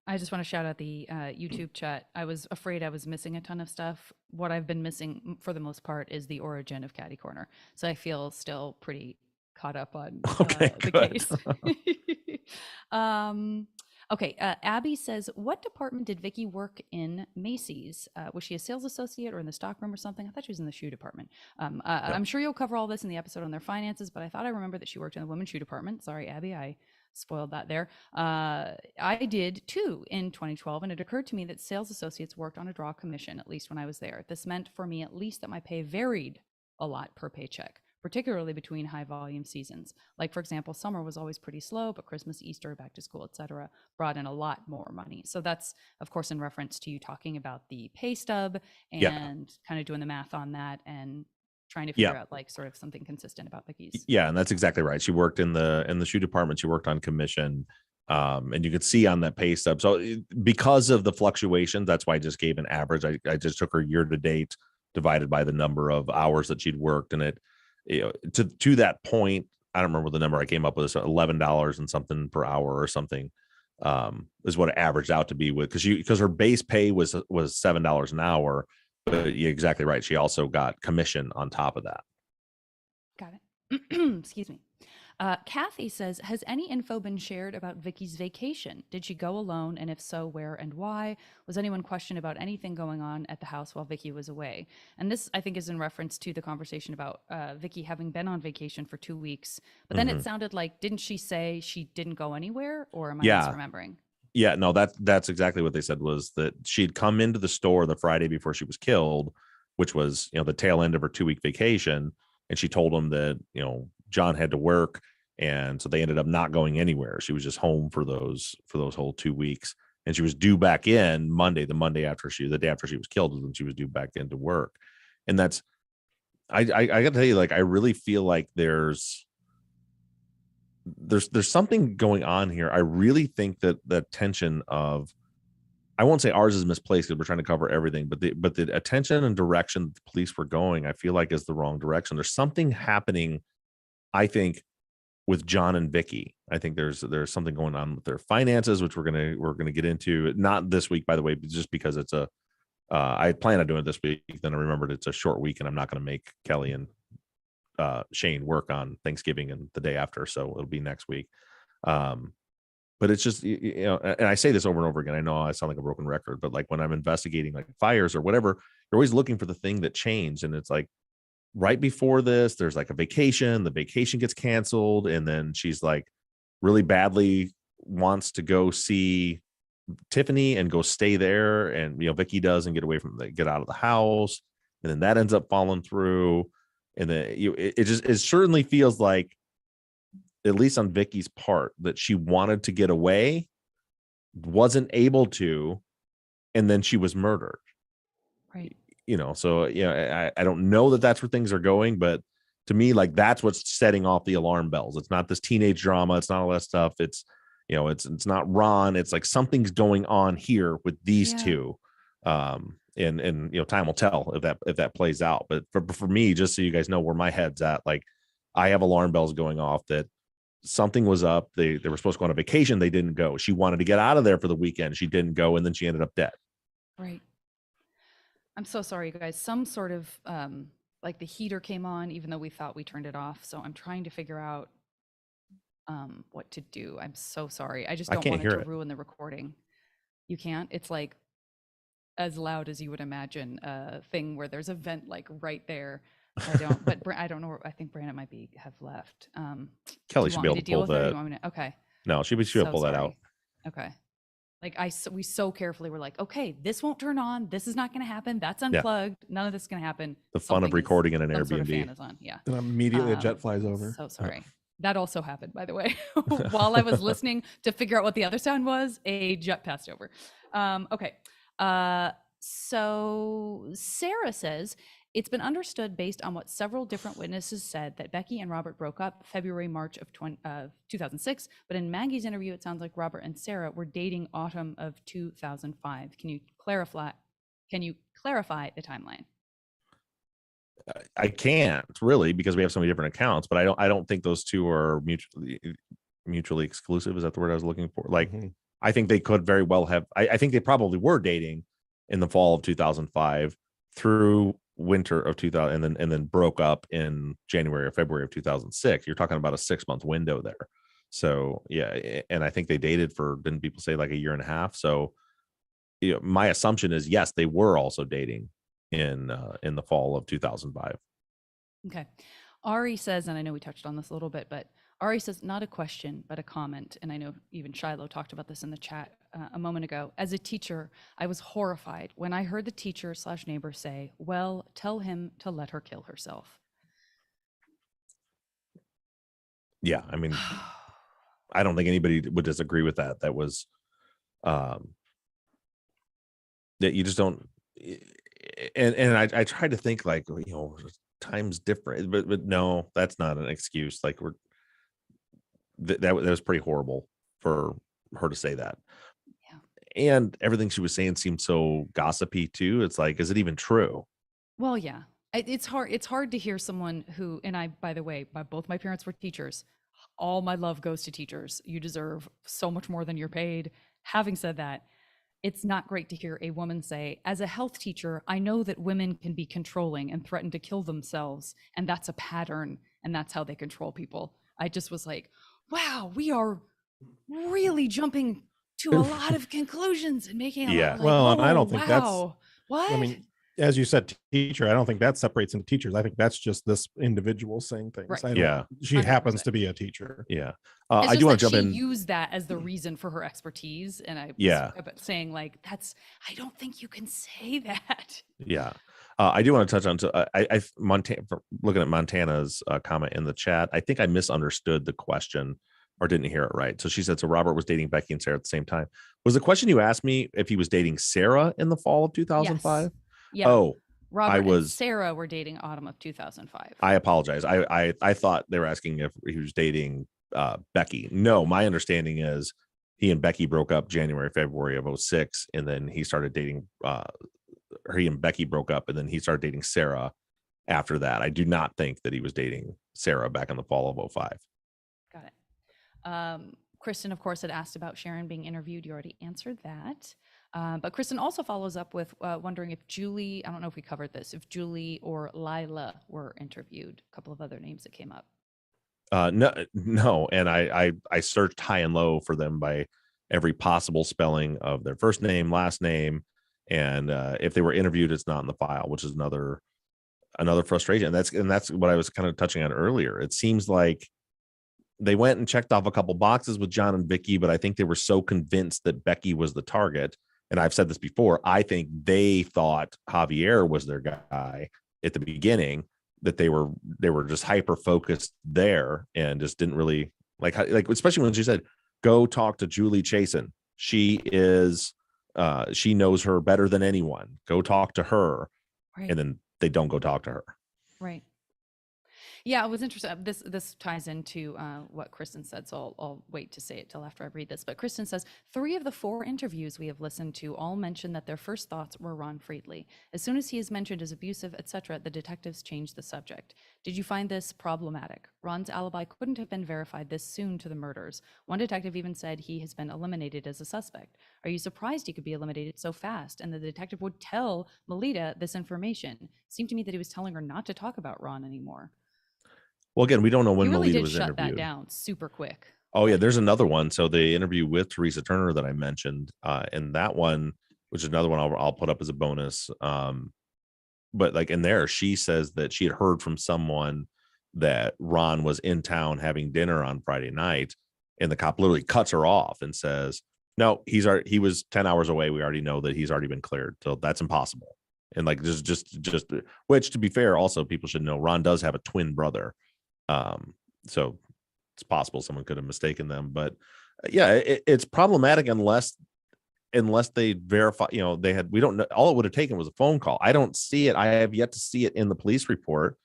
I just want to shout out the YouTube chat. I was afraid I was missing a ton of stuff. What I've been missing for the most part is the origin of Catty Corner. So I feel still pretty caught up on the case. Okay. Abby says, what department did Vicky work in Macy's? Was she a sales associate or in the stockroom or something? I thought she was in the shoe department. I'm sure you'll cover all this in the episode on their finances, but I thought I remember that she worked in the women's shoe department. Sorry, Abby, I spoiled that there. I did too in 2012, and it occurred to me that sales associates worked on a draw commission, at least when I was there. This meant for me at least that my pay varied a lot per paycheck, particularly between high volume seasons. Like, for example, summer was always pretty slow, but Christmas, Easter, back to school, etc., brought in a lot more money. So that's, of course, in reference to you talking about the pay stub and kind of doing the math on that. And trying to figure out like sort of something consistent about Vicky's. Yeah, and that's exactly right. She worked in the shoe department. She worked on commission. And you could see on that pay stub. So because of the fluctuations, that's why I just gave an average. I just took her year to date divided by the number of hours that she'd worked. And it, to that point, I don't remember the number I came up with, $11 and something per hour or something, is what it averaged out to be with, because her base pay was $7 an hour. But you're exactly right. She also got commission on top of that. Got it. Excuse me. Kathy says, has any info been shared about Vicky's vacation? Did she go alone? And if so, where and why? Was anyone questioned about anything going on at the house while Vicky was away? And this, I think, is in reference to the conversation about Vicky having been on vacation for 2 weeks. But then it sounded like, didn't she say she didn't go anywhere? Or am I misremembering? Yeah, no, that's exactly what they said, was that she'd come into the store the Friday before she was killed, which was, the tail end of her 2-week vacation. And she told him that, John had to work. And so they ended up not going anywhere. She was just home for those whole 2 weeks. And she was due back in Monday, the day after she was killed, was when she was due back into work. And that's, I got to tell you, like, I really feel like there's something going on here. I really think that the tension of, I won't say ours is misplaced because we're trying to cover everything, but the attention and direction the police were going, I feel like is the wrong direction. There's something happening, I think, with John and Vicky. I think there's something going on with their finances, which we're gonna get into, not this week, by the way, but just because it's I plan on doing it this week. Then I remembered it's a short week and I'm not going to make Kelly and Shane work on Thanksgiving and the day after, so it'll be next week. But it's just, and I say this over and over again, I know I sound like a broken record, but like when I'm investigating like fires or whatever, you're always looking for the thing that changed. And it's like, right before this, there's like a vacation, the vacation gets canceled. And then she's like really badly wants to go see Tiffany and go stay there. And, Vicky does and get out of the house. And then that ends up falling through. And then it certainly feels like, at least on Vicky's part, that she wanted to get away, wasn't able to, and then she was murdered. Right. So I don't know that that's where things are going, but to me, like, that's what's setting off the alarm bells. It's not this teenage drama. It's not all that stuff. It's, it's not Ron. It's like something's going on here with these two. And time will tell if that plays out. But for me, just so you guys know where my head's at, like, I have alarm bells going off that something was up. They were supposed to go on a vacation. They didn't go. She wanted to get out of there for the weekend. She didn't go. And then she ended up dead. Right. I'm so sorry, you guys. Some sort of like the heater came on, even though we thought we turned it off. So I'm trying to figure out what to do. I'm so sorry. I just don't want it to ruin the recording. You can't? It's like as loud as you would imagine a thing where there's a vent like right there. I don't, but I don't know. I think Brandon might have left. Kelly should be able to pull that. Okay. No, she should pull that out. Okay. Like we so carefully were like, okay, this won't turn on. This is not going to happen. That's unplugged. None of this is going to happen. The fun of recording in an Airbnb. Sort of fan is on. Yeah. And immediately a jet flies over. So sorry. That also happened, by the way. While I was listening to figure out what the other sound was, a jet passed over. Okay. So Sarah says, it's been understood based on what several different witnesses said that Becky and Robert broke up February, March of 2006. But in Maggie's interview, it sounds like Robert and Sarah were dating autumn of 2005. Can you clarify the timeline? I can't really, because we have so many different accounts, but I don't think those two are mutually exclusive. Is that the word I was looking for? Like, I think they could very well have, I think they probably were dating in the fall of 2005 through winter of 2000, and then broke up in January or February of 2006. You're talking about a 6-month window there. So yeah, and I think they dated for, didn't people say, like a year and a half? So my assumption is yes, they were also dating in the fall of 2005. Okay. Ari says, and I know we touched on this a little bit, but Ari says, not a question, but a comment. And I know even Shiloh talked about this in the chat a moment ago. As a teacher, I was horrified when I heard the teacher/neighbor say, well, tell him to let her kill herself. Yeah. I mean, I don't think anybody would disagree with that. That was, that you just don't, and I tried to think, like, times different. But no, that's not an excuse. Like that was pretty horrible for her to say that. Yeah. And everything she was saying seemed so gossipy too. It's like, is it even true? Well, yeah. It's hard. It's hard to hear someone who, and I, by the way, both my parents were teachers. All my love goes to teachers. You deserve so much more than you're paid. Having said that, it's not great to hear a woman say, as a health teacher, I know that women can be controlling and threaten to kill themselves. And that's a pattern. And that's how they control people. I just was like, wow, we are really jumping to a lot of conclusions and making a lot of, like, well, and I don't think that's, what? I mean, as you said, teacher, I don't think that separates into teachers. I think that's just this individual saying things. Right. She 100%. happens to be a teacher. Yeah. I do want to jump she in. Use that as the reason for her expertise. And I was saying, like, I don't think you can say that. Yeah. I do want to touch on Montana, looking at Montana's comment in the chat. I think I misunderstood the question or didn't hear it right. So she said, so Robert was dating Becky and Sarah at the same time. Was the question you asked me if he was dating Sarah in the fall of 2005? Yes. Yeah. Oh, Robert and Sarah were dating autumn of 2005. I apologize. I thought they were asking if he was dating Becky. No, my understanding is he and Becky broke up January, February of 2006, and then he started dating he and Becky broke up, and then he started dating Sarah after that. I do not think that he was dating Sarah back in the fall of 2005. Got it. Kristen, of course, had asked about Sharon being interviewed. You already answered that. But Kristen also follows up with wondering if Julie, I don't know if we covered this, if Julie or Lila were interviewed. A couple of other names that came up. No. And I searched high and low for them by every possible spelling of their first name, last name. And if they were interviewed, it's not in the file, which is another frustration. And that's what I was kind of touching on earlier. It seems like they went and checked off a couple boxes with John and Vicky, but I think they were so convinced that Becky was the target. And I've said this before, I think they thought Javier was their guy at the beginning, that they were just hyper focused there and just didn't really like, especially when she said, go talk to Julie Chasen. She knows her better than anyone. Go talk to her. Right. And then they don't go talk to her. Right. Yeah, it was interesting. This ties into what Kristen said, so I'll wait to say it till after I read this. But Kristen says, 3 of the 4 interviews we have listened to all mention that their first thoughts were Ron Friedley. As soon as he is mentioned as abusive, etc., the detectives change the subject. Did you find this problematic? Ron's alibi couldn't have been verified this soon to the murders. One detective even said he has been eliminated as a suspect. Are you surprised he could be eliminated so fast? And the detective would tell Melita this information. It seemed to me that he was telling her not to talk about Ron anymore. Well, again, we don't know when really Melita was shut interviewed. That down super quick. Oh yeah, there's another one. So the interview with Teresa Turner that I mentioned, and that one, which is another one I'll put up as a bonus. But like in there, she says that she had heard from someone that Ron was in town having dinner on Friday night, and the cop literally cuts her off and says, "No, he was 10 hours away. We already know that he's already been cleared, so that's impossible." And like just which, to be fair, also people should know Ron does have a twin brother. So it's possible someone could have mistaken them, but yeah, it's problematic unless they verify, we don't know. All it would have taken was a phone call. I don't see it. I have yet to see it in the police report,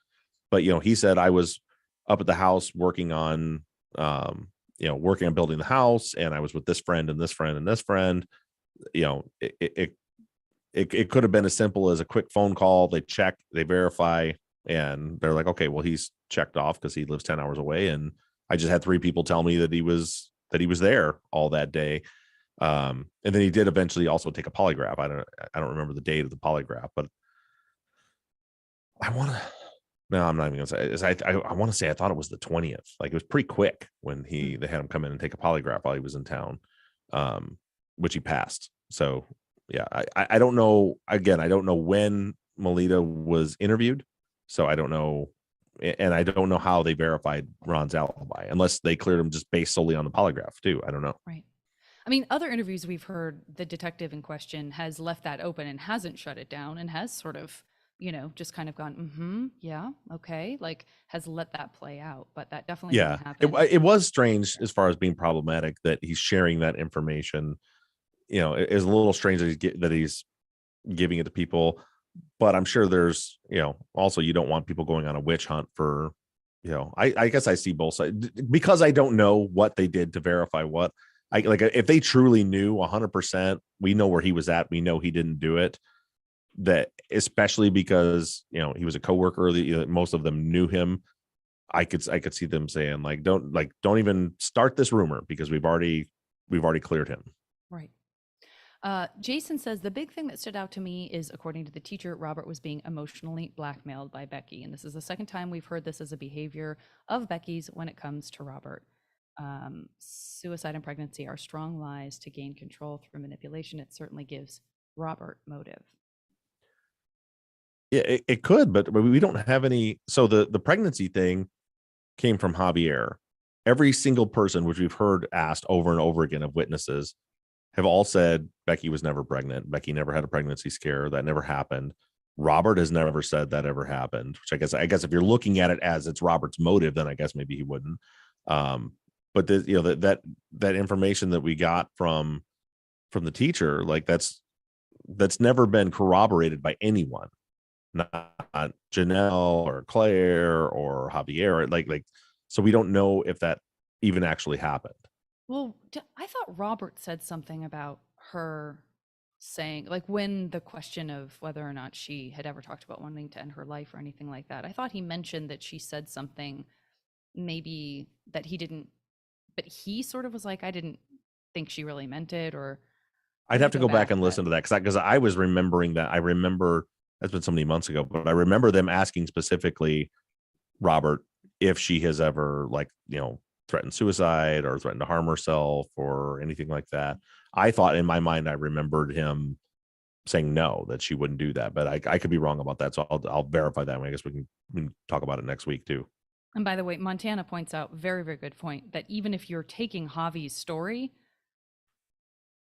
but he said, I was up at the house working on building the house, and I was with this friend and this friend and this friend. It could have been as simple as a quick phone call. They check, they verify, and they're like, okay, well, he's checked off because he lives 10 hours away. And I just had 3 people tell me that he was there all that day. And then he did eventually also take a polygraph. I don't remember the date of the polygraph, but I'm not even gonna say it. I want to say I thought it was the 20th. Like it was pretty quick when they had him come in and take a polygraph while he was in town, which he passed. So yeah, I don't know. Again, I don't know when Melita was interviewed. So I don't know, and I don't know how they verified Ron's alibi, unless they cleared him just based solely on the polygraph too. I don't know. Right. I mean, other interviews we've heard, the detective in question has left that open and hasn't shut it down and has sort of, just kind of gone, yeah, okay, like has let that play out. But that definitely didn't happen. It was strange as far as being problematic that he's sharing that information. It is a little strange that he's giving it to people. but I'm sure there's, also you don't want people going on a witch hunt for, I guess I see both sides because I don't know what they did to verify what. Like if they truly knew 100%, we know where he was at. We know he didn't do it. That especially because he was a coworker. Most of them knew him. I could see them saying don't even start this rumor because we've already cleared him. Right. Jason says the big thing that stood out to me is, according to the teacher, Robert was being emotionally blackmailed by Becky, and this is the second time we've heard this as a behavior of Becky's when it comes to Robert. Suicide and pregnancy are strong lies to gain control through manipulation. It certainly gives Robert motive. Yeah, it could, but we don't have any. So the pregnancy thing came from Javier. Every single person, which we've heard asked over and over again of witnesses, have all said Becky was never pregnant. Becky never had a pregnancy scare. That never happened. Robert has never said that ever happened, which I guess if you're looking at it as it's Robert's motive, then I guess maybe he wouldn't. But that information that we got from the teacher, like that's never been corroborated by anyone, not Janelle or Claire or Javier. Like, so we don't know if that even actually happened. Well, I thought Robert said something about her saying, like, when the question of whether or not she had ever talked about wanting to end her life or anything like that, I thought he mentioned that she said something maybe that he didn't, but he sort of was like, I didn't think she really meant it, or I'd have to go back and listen to that because I was remembering that. I remember that's been so many months ago, but I remember them asking specifically Robert if she has ever threatened suicide or threatened to harm herself or anything like that. I thought in my mind, I remembered him saying no, that she wouldn't do that, but I could be wrong about that. So I'll verify that. I guess we can talk about it next week too. And by the way, Montana points out, very, very good point, that even if you're taking Javi's story,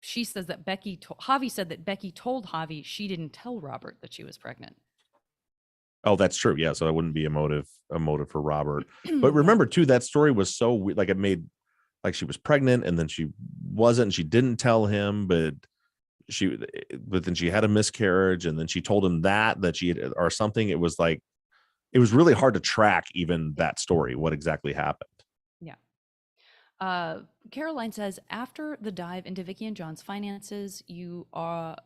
she says that Javi said that Becky told Javi she didn't tell Robert that she was pregnant. Oh, that's true. Yeah. So that wouldn't be a motive for Robert. But remember too, that story was so weird. Like it made like she was pregnant and then she wasn't, and she didn't tell him, but then she had a miscarriage and then she told him that she had, or something. It was like, it was really hard to track even that story, what exactly happened. Yeah. Caroline says, after the dive into Vicky and John's finances, you are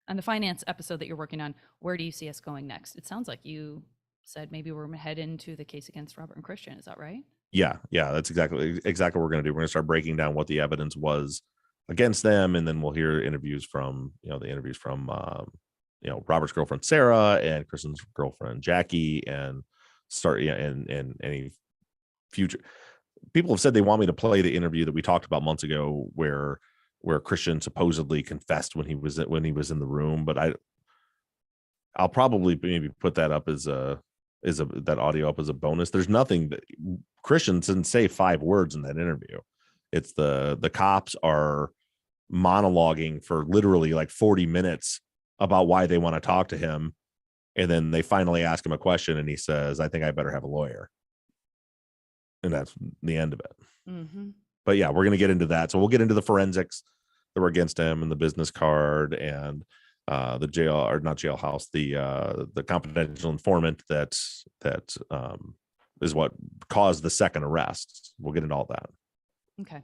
on the finance episode that you're working on, where do you see us going next? It sounds like you said maybe we're head into the case against Robert and Christian. Is that right? Yeah. That's exactly what we're going to do. We're going to start breaking down what the evidence was against them, and then we'll hear interviews from Robert's girlfriend Sarah and Kristen's girlfriend Jackie, and start and any future. People have said they want me to play the interview that we talked about months ago, where Christian supposedly confessed when he was in the room, but I'll probably maybe put that up as that audio up as a bonus. There's nothing that Christian didn't say 5 words in that interview. It's the cops are monologuing for literally like 40 minutes about why they want to talk to him, and then they finally ask him a question and he says, I think I better have a lawyer, and that's the end of it. Mm-hmm. But yeah, we're going to get into that. So we'll get into the forensics that were against him and the business card and the jail, or not jailhouse, the confidential informant that is what caused the second arrest. We'll get into all that. Okay.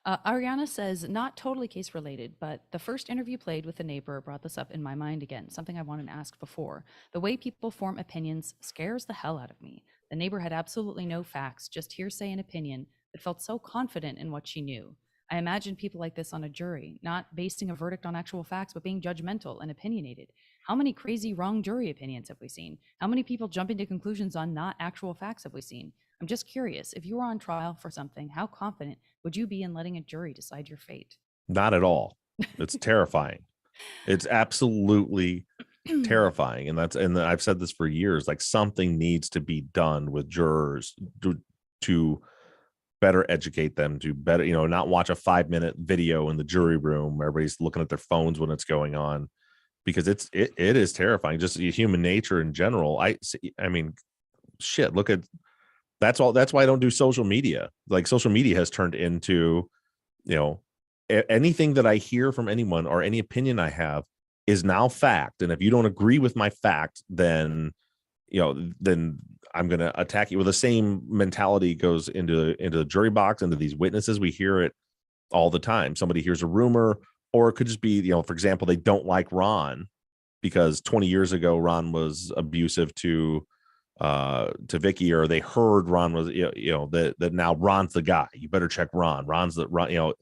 Ariana says, not totally case related, but the first interview played with a neighbor brought this up in my mind again, something I wanted to ask before. The way people form opinions scares the hell out of me. The neighbor had absolutely no facts, just hearsay and opinion, but felt so confident in what she knew. I imagine people like this on a jury, not basing a verdict on actual facts, but being judgmental and opinionated. How many crazy wrong jury opinions have we seen? How many people jumping to conclusions on not actual facts have we seen? I'm just curious, if you were on trial for something, how confident would you be in letting a jury decide your fate? Not at all. It's terrifying. It's absolutely terrifying. And I've said this for years, like something needs to be done with jurors to better educate them, to better, not watch a 5-minute video in the jury room where everybody's looking at their phones when it's going on, because it is terrifying. Just human nature in general. I mean, shit, look at, that's why I don't do social media. Like social media has turned into, anything that I hear from anyone or any opinion I have, is now fact. And if you don't agree with my fact, then, then I'm going to attack you. Well, the same mentality goes into the jury box, into these witnesses. We hear it all the time. Somebody hears a rumor, or it could just be, for example, they don't like Ron because 20 years ago, Ron was abusive to Vicky, or they heard Ron was, that now Ron's the guy. You better check Ron. Ron's the Ron,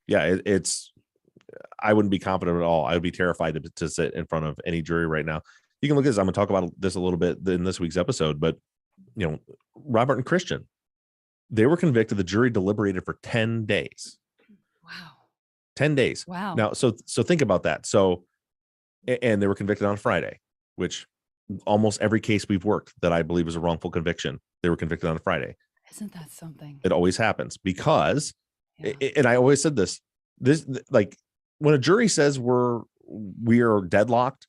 it's, I wouldn't be confident at all. I would be terrified to sit in front of any jury right now. You can look at this. I'm going to talk about this a little bit in this week's episode, but Robert and Christian, they were convicted. The jury deliberated for 10 days. Wow. 10 days. Wow. Now, so think about that. So, and they were convicted on Friday, which almost every case we've worked that I believe is a wrongful conviction, they were convicted on a Friday. Isn't that something? It always happens because, and I always said this, like when a jury says we are deadlocked,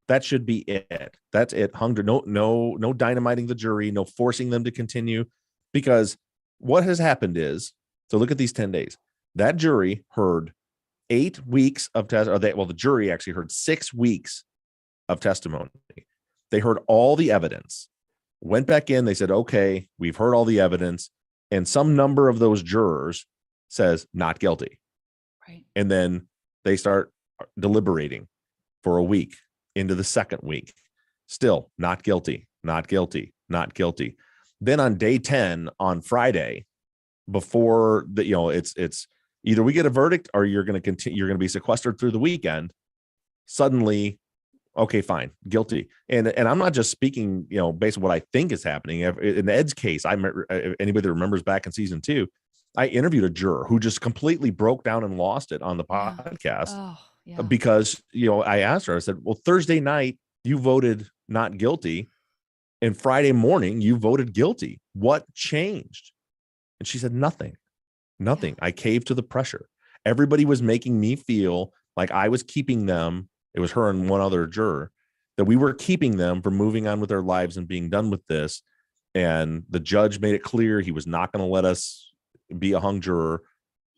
that should be it. That's it. No dynamiting the jury, no forcing them to continue, because what has happened is, so look at these 10 days. That jury heard 8 weeks of the jury actually heard 6 weeks of testimony. They heard all the evidence, went back in. They said, okay, we've heard all the evidence. And some number of those jurors says not guilty. Right. And then they start deliberating for a week into the second week. Still not guilty, not guilty, not guilty. Then on day 10 on Friday, before the, it's either we get a verdict or you're going to continue, you're going to be sequestered through the weekend. Suddenly, okay, fine, guilty. And I'm not just speaking, based on what I think is happening. In Ed's case, I remember, anybody that remembers back in season 2, I interviewed a juror who just completely broke down and lost it on the podcast because, I asked her, I said, well, Thursday night you voted not guilty and Friday morning you voted guilty. What changed? And she said, nothing. I caved to the pressure. Everybody was making me feel like I was keeping them. It was her and one other juror, that we were keeping them from moving on with their lives and being done with this. And the judge made it clear he was not going to let us be a hung juror.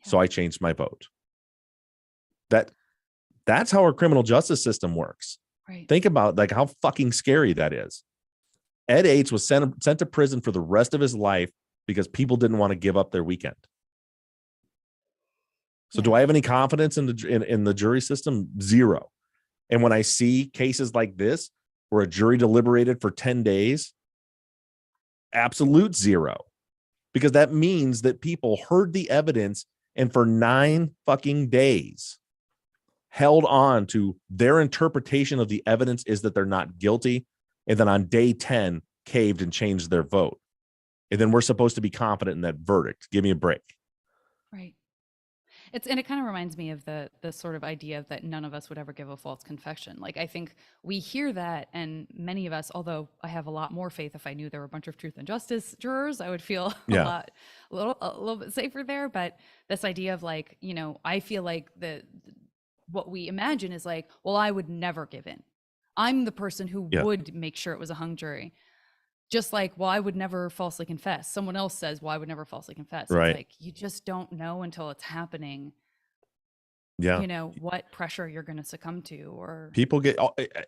Yeah. So I changed my vote. That's how our criminal justice system works. Right. Think about like how fucking scary that is. Ed Yates was sent to prison for the rest of his life because people didn't want to give up their weekend. So do I have any confidence in the jury system? Zero. And when I see cases like this, where a jury deliberated for 10 days, absolute zero. Because that means that people heard the evidence and for 9 fucking days held on to their interpretation of the evidence is that they're not guilty. And then on day 10, caved and changed their vote. And then we're supposed to be confident in that verdict. Give me a break. Right. And it kind of reminds me of the sort of idea that none of us would ever give a false confession. Like, I think we hear that, and many of us, although I have a lot more faith, if I knew there were a bunch of truth and justice jurors, I would feel a little bit safer there. But this idea of like, I feel like what we imagine is like, well, I would never give in. I'm the person who would make sure it was a hung jury. Just like, well, I would never falsely confess. Someone else says, well, I would never falsely confess. Right. It's like, you just don't know until it's happening. Yeah. What pressure you're going to succumb to, or people get,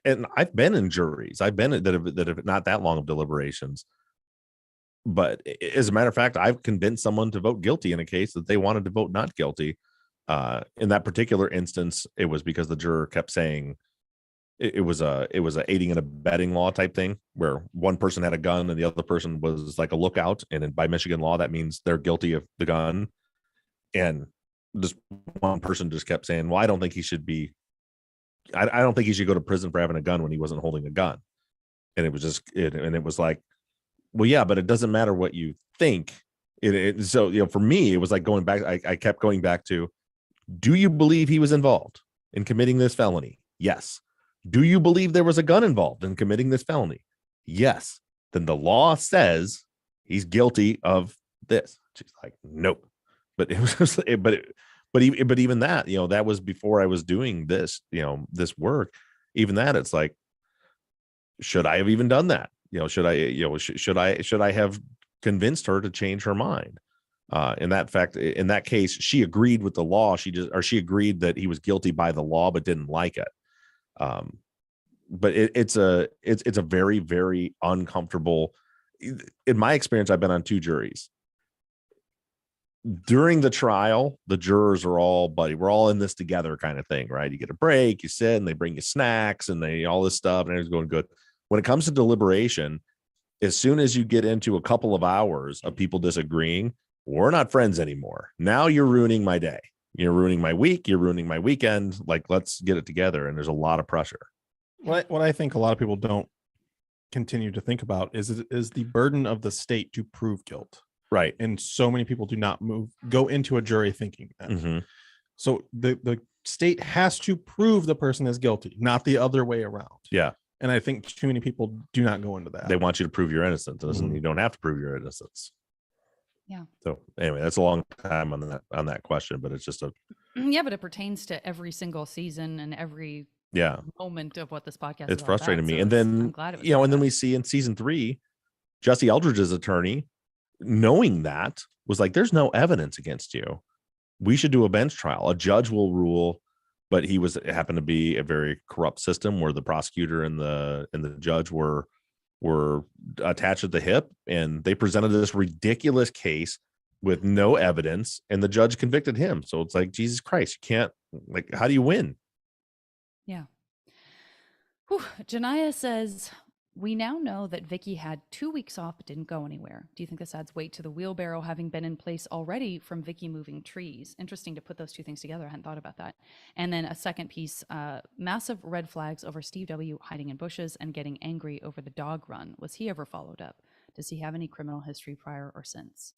and I've been in juries. I've been that have not that long of deliberations. But as a matter of fact, I've convinced someone to vote guilty in a case that they wanted to vote not guilty. In that particular instance, it was because the juror kept saying, it was a aiding and abetting law type thing where one person had a gun and the other person was like a lookout. And by Michigan law, that means they're guilty of the gun. And just one person just kept saying, well, I don't think he should be, I don't think he should go to prison for having a gun when he wasn't holding a gun. And it was just, and it was like, well, yeah, but it doesn't matter what you think. So, for me, it was like going back. I kept going back to, do you believe he was involved in committing this felony? Yes. Do you believe there was a gun involved in committing this felony? Yes. Then the law says he's guilty of this. She's like, nope. But it was just, but even that, that was before I was doing this, this work. Even that, it's like, should I have even done that? Should I have convinced her to change her mind? In that case, she agreed with the law. She agreed that he was guilty by the law, but didn't like it. But it's a very, very uncomfortable. In my experience, I've been on 2 juries. During the trial, the jurors are all, buddy, we're all in this together kind of thing, right? You get a break, you sit, and they bring you snacks and all this stuff, and everything's going good. When it comes to deliberation, as soon as you get into a couple of hours of people disagreeing, we're not friends anymore. Now you're ruining my day. You're ruining my week. You're ruining my weekend. Like, let's get it together. And there's a lot of pressure. What I think a lot of people don't continue to think about is the burden of the state to prove guilt. Right. And so many people do not go into a jury thinking that. Mm-hmm. So the state has to prove the person is guilty, not the other way around. Yeah. And I think too many people do not go into that. They want you to prove your innocence. Mhm. You don't have to prove your innocence. Yeah. So anyway, that's a long time on that question, but it's just Yeah, but it pertains to every single season and every moment of what this podcast is. It's frustrating about, me. so And then, I'm glad it was and then we see in season 3, Jesse Eldridge's attorney, knowing that, was like, there's no evidence against you. We should do a bench trial. A judge will rule, but it happened to be a very corrupt system where the prosecutor and the judge were attached at the hip, and they presented this ridiculous case with no evidence, and the judge convicted him. So it's like, Jesus Christ, you can't, like, how do you win? Yeah. Whew. Janaya says, we now know that Vicky had 2 weeks off but didn't go anywhere. Do you think this adds weight to the wheelbarrow having been in place already from Vicky moving trees? Interesting to put those two things together. I hadn't thought about that. And then a second piece, massive red flags over Steve W. hiding in bushes and getting angry over the dog run. Was he ever followed up? Does he have any criminal history prior or since?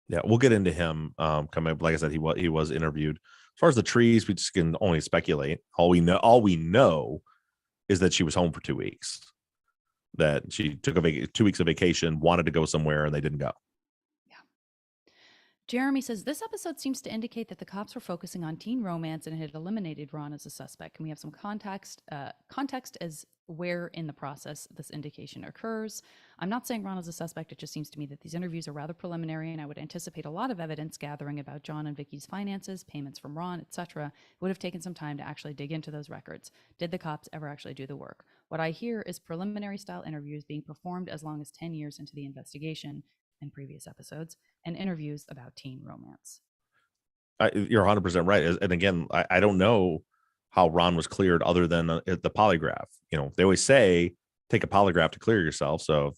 Yeah, we'll get into him coming up. Like I said, he was interviewed. As far as the trees, we just can only speculate. All we know is that she was home for 2 weeks. That she took 2 weeks of vacation, wanted to go somewhere, and they didn't go. Yeah. Jeremy says, this episode seems to indicate that the cops were focusing on teen romance and had eliminated Ron as a suspect. Can we have some context as where in the process this indication occurs? I'm not saying Ron is a suspect. It just seems to me that these interviews are rather preliminary, and I would anticipate a lot of evidence gathering about John and Vicky's finances, payments from Ron, etc. It would have taken some time to actually dig into those records. Did the cops ever actually do the work? What I hear is preliminary style interviews being performed as long as 10 years into the investigation in previous episodes, and interviews about teen romance. You're 100% right. And again, I don't know how Ron was cleared other than the polygraph. They always say take a polygraph to clear yourself. So,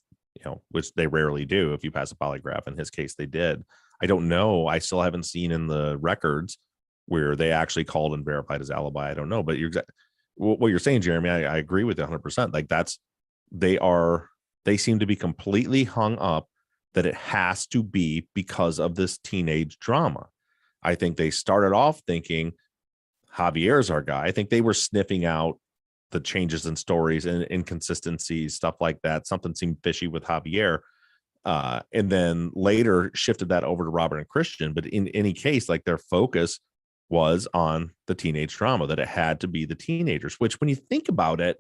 which they rarely do. If you pass a polygraph, in his case, they did. I don't know. I still haven't seen in the records where they actually called and verified his alibi. I don't know. But what you're saying, Jeremy, I agree with 100%. Like they seem to be completely hung up that it has to be because of this teenage drama. I think they started off thinking Javier's our guy. I think they were sniffing out the changes in stories and inconsistencies, stuff like that. Something seemed fishy with Javier. And then later shifted that over to Robert and Christian. But in any case, like, their focus was on the teenage drama, that it had to be the teenagers, which, when you think about it,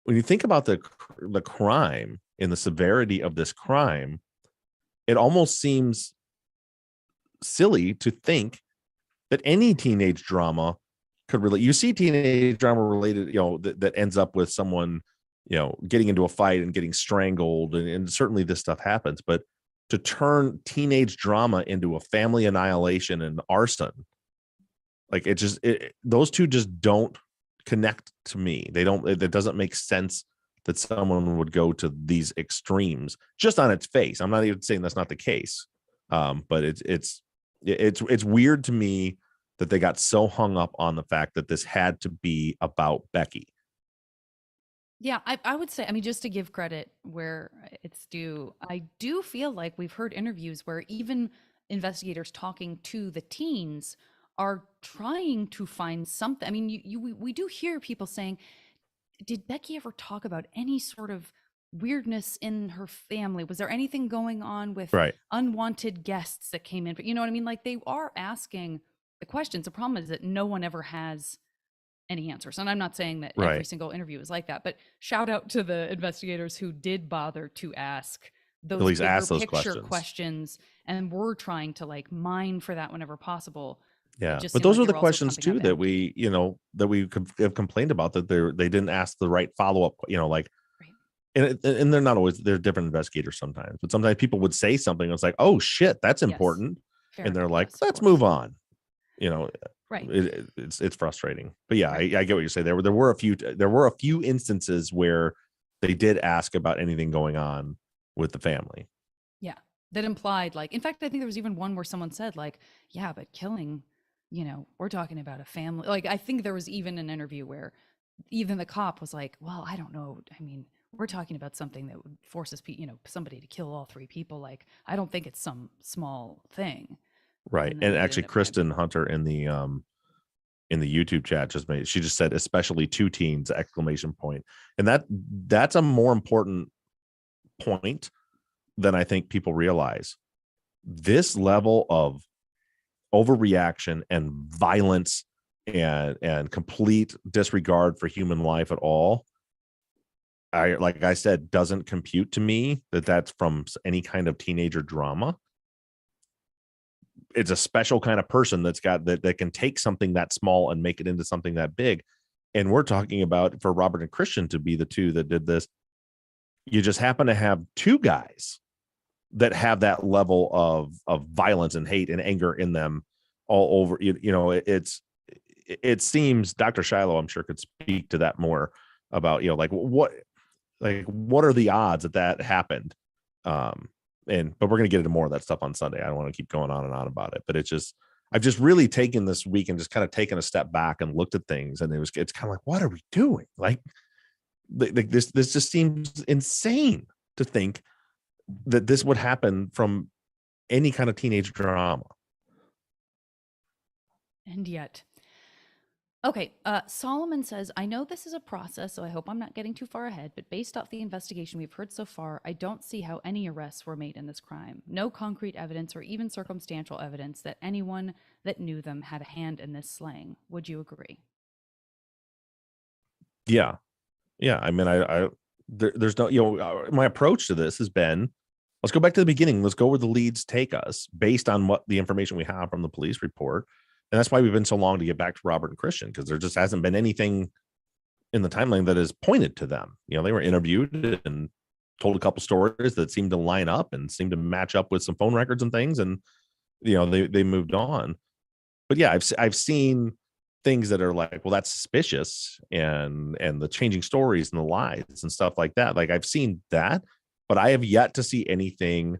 when you think about the crime and the severity of this crime, it almost seems silly to think that any teenage drama could relate. You see teenage drama related, that ends up with someone, getting into a fight and getting strangled. And certainly this stuff happens, but to turn teenage drama into a family annihilation and arson, like, those two just don't connect to me. It doesn't make sense that someone would go to these extremes just on its face. I'm not even saying that's not the case. But it's weird to me that they got so hung up on the fact that this had to be about Becky. Yeah, I would say, just to give credit where it's due, I do feel like we've heard interviews where even investigators talking to the teens are trying to find something. We do hear people saying, did Becky ever talk about any sort of weirdness in her family? Was there anything going on with unwanted guests that came in? But you know what I mean? Like, they are asking the questions. The problem is that no one ever has any answers. And I'm not saying that every single interview is like that, but shout out to the investigators who did bother to ask those least bigger ask those picture questions. and we're trying to like mine for that whenever possible. Yeah, just but seem those like are the you're also questions pumping up too that empty. we, have complained about, that they didn't ask the right follow-up, like, Right. and they're not always, they're different investigators sometimes, but sometimes people would say something and it's like, oh shit, that's Yes. important. Fair And they're enough. like, Yes, of let's course. move on. Right. It's frustrating. But yeah, Right. I get what you say. There were a few instances where they did ask about anything going on with the family. Yeah. That implied, like, in fact, I think there was even one where someone said, like, yeah, but killing, we're talking about a family. Like, I think there was even an interview where even the cop was like, well, I don't know. I mean, we're talking about something that would forces somebody to kill all 3 people. Like, I don't think it's some small thing. Right. And then And they actually ended up Kristen Hunter in the YouTube chat she just said, especially 2 teens, ! And that's a more important point than I think people realize. This level of overreaction and violence and complete disregard for human life at all, like I said, doesn't compute to me that that's from any kind of teenager drama. It's a special kind of person that's got that can take something that small and make it into something that big. And we're talking about, for Robert and Christian to be the 2 that did this, you just happen to have 2 guys that have that level of violence and hate and anger in them all over. It seems Dr. Shiloh, I'm sure, could speak to that more about, what are the odds that happened? But we're going to get into more of that stuff on Sunday. I don't want to keep going on and on about it, but I've just really taken this week and just kind of taken a step back and looked at things, and it's kind of like, what are we doing? Like this just seems insane to think that this would happen from any kind of teenage drama. And yet. Okay, Solomon says, I know this is a process, so I hope I'm not getting too far ahead, but based off the investigation we've heard so far, I don't see how any arrests were made in this crime. No concrete evidence or even circumstantial evidence that anyone that knew them had a hand in this slaying. Would you agree? Yeah. I mean, there's no, my approach to this has been, let's go back to the beginning. Let's go where the leads take us based on what the information we have from the police report. And that's why we've been so long to get back to Robert and Christian, because there just hasn't been anything in the timeline that has pointed to them. They were interviewed and told a couple stories that seemed to line up and seemed to match up with some phone records and things. And, they moved on. But yeah, I've seen things that are like, well, that's suspicious, and the changing stories and the lies and stuff like that. Like, I've seen that, but I have yet to see anything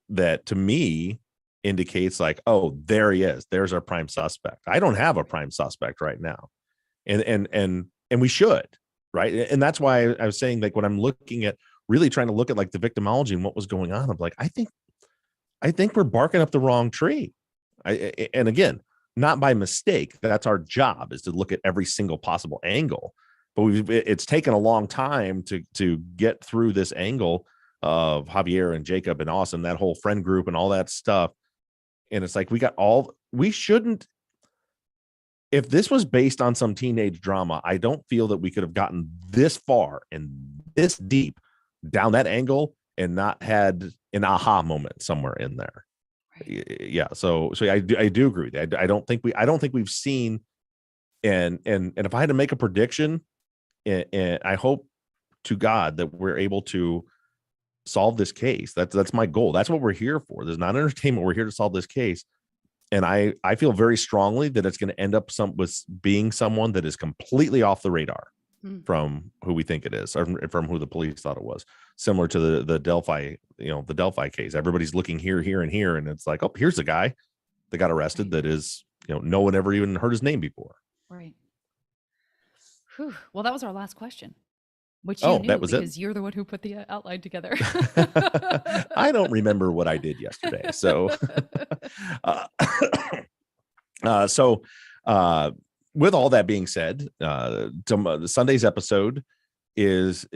that to me indicates like, oh, there he is. There's our prime suspect. I don't have a prime suspect right now. And we should, right? And that's why I was saying, like, when I'm looking at really trying to look at like the victimology and what was going on, I'm like, I think we're barking up the wrong tree. And again, not by mistake. That's our job, is to look at every single possible angle. But it's taken a long time to get through this angle of Javier and Jacob and Austin, that whole friend group and all that stuff. And it's like, we shouldn't, if this was based on some teenage drama, I don't feel that we could have gotten this far and this deep down that angle and not had an aha moment somewhere in there. Right. Yeah. So I do agree. I don't think we've seen, and if I had to make a prediction, and I hope to God that we're able to solve this case. That's my goal. That's what we're here for. There's not entertainment. We're here to solve this case. And I feel very strongly that it's going to end up with being someone that is completely off the radar from who we think it is, or from who the police thought it was. Similar to the Delphi, the Delphi case. Everybody's looking here, and here, and it's like, oh, here's the guy that got arrested. That is, no one ever even heard his name before. Right. Whew. Well, that was our last question. Which you knew, that was because it? You're the one who put the outline together. I don't remember what I did yesterday. So, with all that being said, Sunday's episode is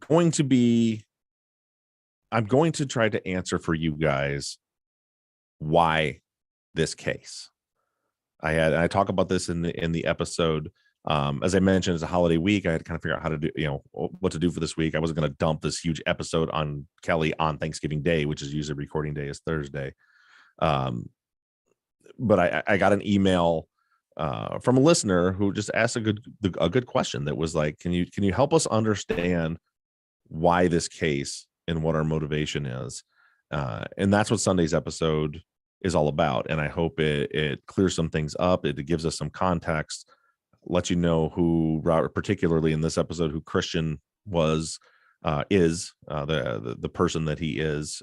going to be, I'm going to try to answer for you guys why this case. I talk about this in the episode As I mentioned, it's a holiday week. I had to kind of figure out how to do, what to do for this week. I wasn't going to dump this huge episode on Kelly on Thanksgiving Day, which is usually recording day is Thursday. But I got an email from a listener who just asked a good question that was like, can you help us understand why this case and what our motivation is? And that's what Sunday's episode is all about. And I hope it clears some things up. It gives us some context, let you know who Robert, particularly in this episode, who Christian is the person that he is.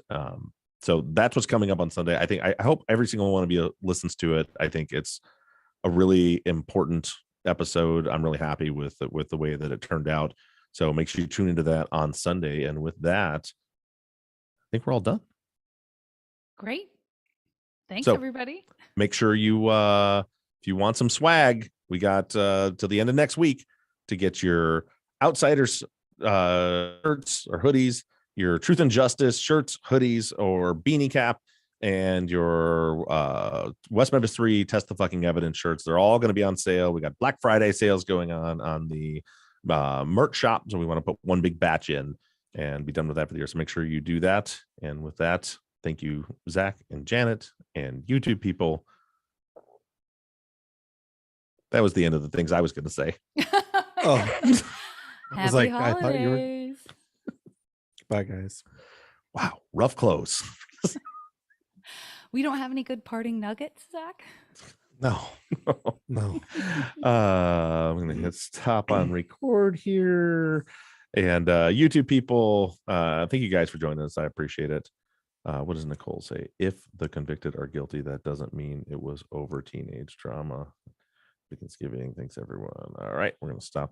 So that's what's coming up on Sunday. I hope every single one of you listens to it. I think it's a really important episode. I'm really happy with the way that it turned out. So make sure you tune into that on Sunday. And with that, I think we're all done. Great. Thanks, So, everybody. Make sure you, if you want some swag, we got till the end of next week to get your Outsiders shirts or hoodies, your Truth and Justice shirts, hoodies, or beanie cap, and your West Memphis 3 Test the Fucking Evidence shirts. They're all going to be on sale. We got Black Friday sales going on the merch shop. So we want to put one big batch in and be done with that for the year. So make sure you do that. And with that, thank you, Zach and Janet and YouTube people. That was the end of the things I was going to say. Oh, Happy like, I thought you were- holidays. bye, guys. Wow, rough close. We don't have any good parting nuggets, Zach? No, no. I'm going to hit stop on record here. And YouTube people, thank you guys for joining us. I appreciate it. What does Nicole say? If the convicted are guilty, that doesn't mean it was over teenage trauma. Thanksgiving. Thanks, everyone. All right, we're going to stop.